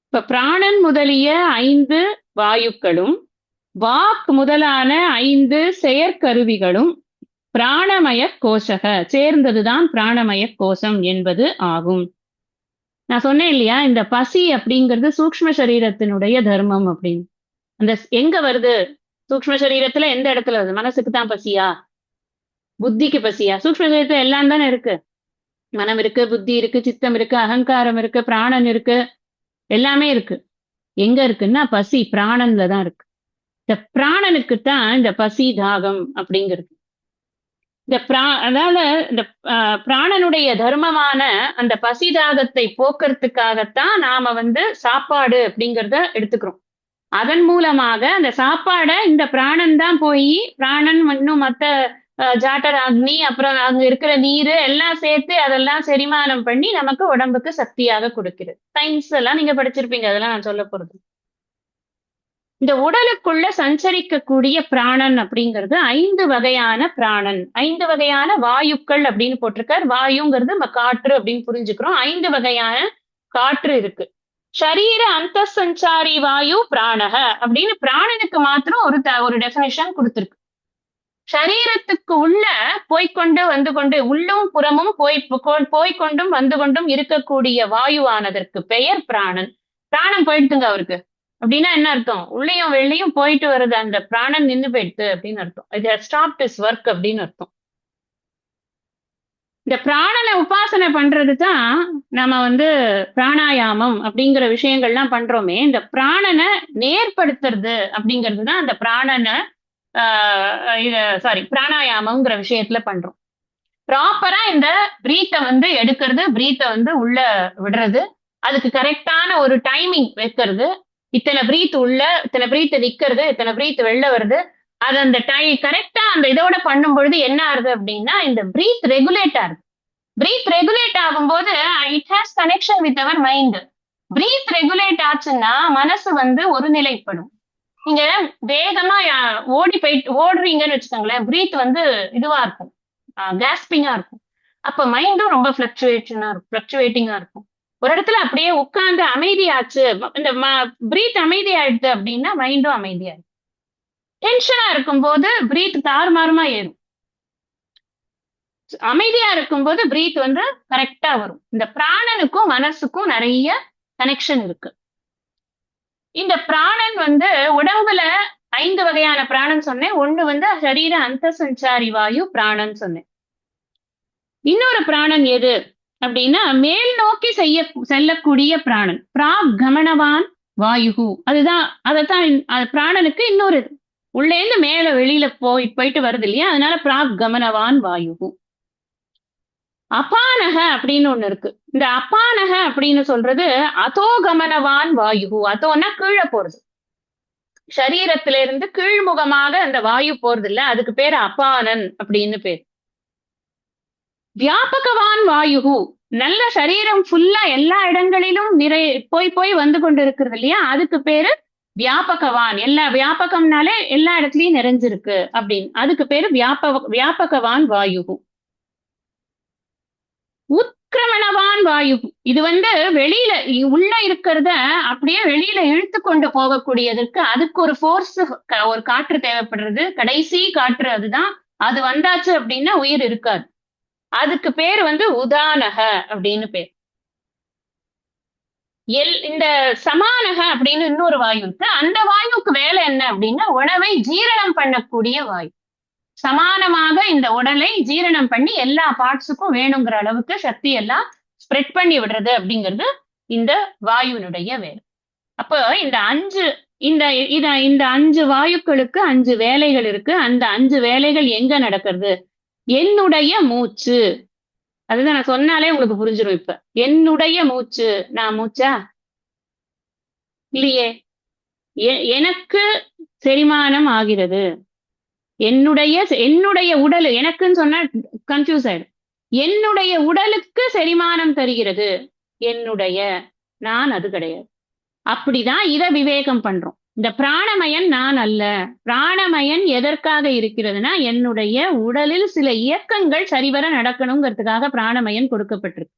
இப்ப பிராணன் முதலிய 5 வாயுக்களும் வாக் முதலான 5 செயற்கருவிகளும் பிராணமய கோஷக சேர்ந்ததுதான் பிராணமய கோஷம் என்பது ஆகும். நான் சொன்னேன் இல்லையா, இந்த பசி அப்படிங்கிறது சூக்ஷ்ம சரீரத்தினுடைய தர்மம் அப்படின்னு. அந்த எங்க வருது? சூக்ஷ்ம சரீரத்துல எந்த இடத்துல வருது? மனசுக்கு தான் பசியா? புத்திக்கு பசியா? சூக்ஷ்ம சரீரத்துல எல்லாம் தானே இருக்கு. மனம் இருக்கு, புத்தி இருக்கு, சித்தம் இருக்கு, அகங்காரம் இருக்கு, பிராணன் இருக்கு, எல்லாமே இருக்கு. எங்க இருக்குன்னா பசி பிராணன்ல தான் இருக்கு. இந்த பிராணனுக்குத்தான் இந்த பசி தாகம் அப்படிங்கிறது. அதாவது இந்த பிராணனுடைய தர்மமான அந்த பசி தாகத்தை போக்குறதுக்காகத்தான் நாம சாப்பாடு அப்படிங்கிறத எடுத்துக்கிறோம். அதன் மூலமாக அந்த சாப்பாடை இந்த பிராணன் தான் போய் பிராணன் இன்னும் மத்த ஜாட்டர் அக்னி அப்புறம் அங்க இருக்கிற நீர் எல்லாம் சேர்த்து அதெல்லாம் செரிமானம் பண்ணி நமக்கு உடம்புக்கு சக்தியாக கொடுக்கிறது. சயின்ஸ் எல்லாம் நீங்க படிச்சிருப்பீங்க, அதெல்லாம் நான் சொல்ல போறது. இந்த உடலுக்குள்ள சஞ்சரிக்கக்கூடிய பிராணன் அப்படிங்கிறது 5 வகையான பிராணன், 5 வகையான வாயுக்கள் அப்படின்னு போட்டிருக்கார். வாயுங்கிறது நம்ம காற்று அப்படின்னு புரிஞ்சுக்கிறோம். 5 வகையான காற்று இருக்கு. ஷரீர அந்த சஞ்சாரி வாயு பிராணக அப்படின்னு பிராணனுக்கு மாத்திரம் ஒரு டெபினிஷன் கொடுத்திருக்கு. சரீரத்துக்கு உள்ள போய்கொண்டு வந்து கொண்டு உள்ளும் புறமும் போய்கொண்டும் வந்து கொண்டும் இருக்கக்கூடிய வாயுவானதற்கு பெயர் பிராணன். பிராணம் போயிடுதுங்க அவருக்கு அப்படின்னா என்ன அர்த்தம்? உள்ளேயும் வெளியும் போயிட்டு வருது, அந்த பிராணன் நின்று போயிடுது அப்படின்னு அர்த்தம். இது ஸ்டாப்ட் இஸ் ஒர்க் அப்படின்னு அர்த்தம். இந்த பிராணனை உபாசனை பண்றதுதான் நம்ம பிராணாயாமம் அப்படிங்கிற விஷயங்கள்லாம் பண்றோமே. இந்த பிராணனை நேர்படுத்துறது அப்படிங்கிறது தான் அந்த பிராணனை பிராணாயாமம்ங்கிற விஷயத்துல பண்றோம். ப்ராப்பரா இந்த பிரீத்தை எடுக்கிறது, பிரீத்தை உள்ள விடுறது, அதுக்கு கரெக்டான ஒரு டைமிங் வைக்கிறது. இத்தனை பிரீத் உள்ள, இத்தனை பிரீத் நிக்கிறது, இத்தனை பிரீத் வெளில வருது. அது அந்த கரெக்டா அந்த இதோட பண்ணும் பொழுது என்ன ஆகுது அப்படின்னா இந்த பிரீத் ரெகுலேட் ஆகுது. பிரீத் ரெகுலேட் ஆகும்போது it has connection with our mind. பிரீத் ரெகுலேட் ஆச்சுன்னா மனசு ஒருநிலைப்படும். நீங்க வேகமா ஓடுறீங்கன்னு வச்சுக்கோங்களேன், பிரீத் இதுவா இருக்கும், கேஸ்பிங்கா இருக்கும். அப்ப மைண்டும் ரொம்ப பிளக்சுவேட்டிங்கா இருக்கும். ஒரு இடத்துல அப்படியே உட்கார்ந்து அமைதியாச்சு, இந்த பிரீத் அமைதி ஆயிடுது அப்படின்னா மைண்டும் அமைதியாயிடும். டென்ஷனா இருக்கும்போது பிரீத் தாறுமாறுமா ஏறும். அமைதியா இருக்கும்போது பிரீத் கரெக்டா வரும். இந்த பிராணனுக்கும் மனசுக்கும் நிறைய கனெக்ஷன் இருக்கு. இந்த பிராணன் உடம்புல 5 வகையான பிராணன் சொன்னேன். ஒண்ணு வந்து சரீர அந்த சஞ்சாரி வாயு பிராணன் சொன்னேன். இன்னொரு பிராணன் எது அப்படின்னா மேல் நோக்கி செல்லக்கூடிய பிராணன், பிராகமனவான் வாயுகு. அதுதான் அதைத்தான் பிராணனுக்கு இன்னொரு உள்ளேந்து மேல வெளியில போயிட்டு வருது இல்லையா, அதனால பிராகமனவான் வாயுகு. அபானக அப்படின்னு ஒண்ணு இருக்கு. இந்த அபானக அப்படின்னு சொல்றது அதோகமனவான் வாயுகு. அதோன்னா கீழே போறது, சரீரத்தில இருந்து கீழ்முகமாக அந்த வாயு போறது இல்ல, அதுக்கு பேரு அபானன் அப்படின்னு பேர். வியாபகவான் வாயுகு, நல்ல சரீரம் ஃபுல்லா எல்லா இடங்களிலும் போய் வந்து கொண்டு இருக்கிறது இல்லையா, அதுக்கு பேரு வியாபகவான். வியாபகம்னாலே எல்லா இடத்துலயும் நிறைஞ்சிருக்கு அப்படின்னு, அதுக்கு பேரு வியாபகவான் வாயுகு. உத்கிரமணவான் வாயு, இது வந்து வெளியில உள்ள இருக்கிறத அப்படியே வெளியில இழுத்து கொண்டு போகக்கூடியதற்கு அதுக்கு ஒரு ஃபோர்ஸ், ஒரு காற்று தேவைப்படுறது, கடைசி காற்று அதுதான். அது வந்தாச்சு அப்படின்னா உயிர் இருக்காது. அதுக்கு பேர் வந்து உதானக அப்படின்னு பேர். இந்த சமானக அப்படின்னு இன்னொரு வாயு இருக்கு. அந்த வாயுக்கு வேலை என்ன அப்படின்னா உணவை ஜீரணம் பண்ணக்கூடிய வாயு. சமானமாக இந்த உடலை ஜீரணம் பண்ணி எல்லா பார்ட்ஸுக்கும் வேணுங்கிற அளவுக்கு சக்தி எல்லாம் ஸ்ப்ரெட் பண்ணி விடுறது அப்படிங்கிறது இந்த வாயுனுடைய வேலை. அப்போ இந்த 5 வாயுக்களுக்கு 5 வேலைகள் இருக்கு. அந்த 5 வேலைகள் எங்க நடக்கிறது? என்னுடைய மூச்சு. அதுதான் நான் சொன்னாலே உங்களுக்கு புரிஞ்சிடும். இப்ப என்னுடைய மூச்சு, நான் மூச்சா இல்லையே, எனக்கு செரிமானம் ஆகிறது. என்னுடைய உடல், எனக்குன்னு சொன்னா கன்ஃபியூஸ் ஆயிடும். என்னுடைய உடலுக்கு செரிமானம் தருகிறது என்னுடைய, நான் அது கிடையாது. அப்படிதான் இத விவேகம் பண்றோம். இந்த பிராணமயன் நான் அல்ல. பிராணமயன் எதற்காக இருக்கிறதுனா என்னுடைய உடலில் சில இயக்கங்கள் சரிவர நடக்கணுங்கிறதுக்காக பிராணமயன் கொடுக்கப்பட்டிருக்கு.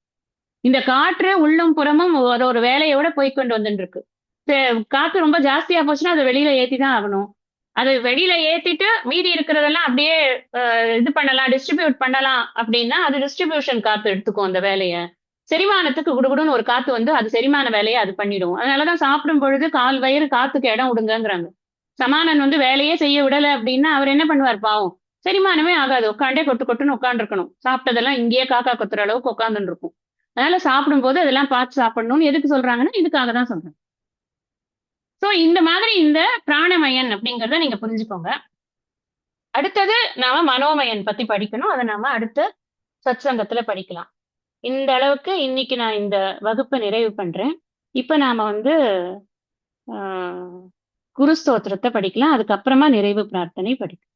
இந்த காற்று உள்ளும் புறமும் ஒரு வேலையோட போய்கொண்டு வந்துட்டு இருக்கு. காற்று ரொம்ப ஜாஸ்தியா போச்சுன்னா அதை வெளியில ஏத்திதான் ஆகணும். அது வெளியில ஏத்திட்டு மீதி இருக்கிறதெல்லாம் அப்படியே இது பண்ணலாம், டிஸ்ட்ரிபியூட் பண்ணலாம் அப்படின்னா அது டிஸ்ட்ரிபியூஷன் காத்து எடுத்துக்கும் அந்த வேலையை. செரிமானத்துக்கு குடுகுடுன்னு ஒரு காத்து வந்து அது செரிமான வேலையை அது பண்ணிடும். அதனாலதான் சாப்பிடும் பொழுது கால் வயிறு காத்துக்கு இடம் விடுங்கிறாங்க. சமானன் வந்து வேலையே செய்ய விடலை அப்படின்னா அவர் என்ன பண்ணுவார் பாவம்? செரிமானமே ஆகாது, உட்காண்டே கொட்டுன்னு உட்காந்துருக்கணும். சாப்பிட்டதெல்லாம் இங்கேயே காக்கா கொத்துற அளவுக்கு உட்காந்துட்டு இருக்கும். அதனால சாப்பிடும் போது அதெல்லாம் பார்த்து சாப்பிடணும்னு எதுக்கு சொல்றாங்கன்னா இதுக்காக தான் சொல்றேன். சோ இந்த மாதிரி இந்த பிராணமயன் அப்படிங்கறத நீங்க புரிஞ்சுக்கோங்க. அடுத்தது நாம மனோமயன் பத்தி படிக்கணும். அதை நாம அடுத்த சத்சங்கத்துல படிக்கலாம். இந்த அளவுக்கு இன்னைக்கு நான் இந்த வகுப்பை நிறைவு பண்றேன். இப்ப நாம வந்து குரு ஸ்தோத்திரத்தை படிக்கலாம். அதுக்கப்புறமா நிறைவு பிரார்த்தனை படிக்கலாம்.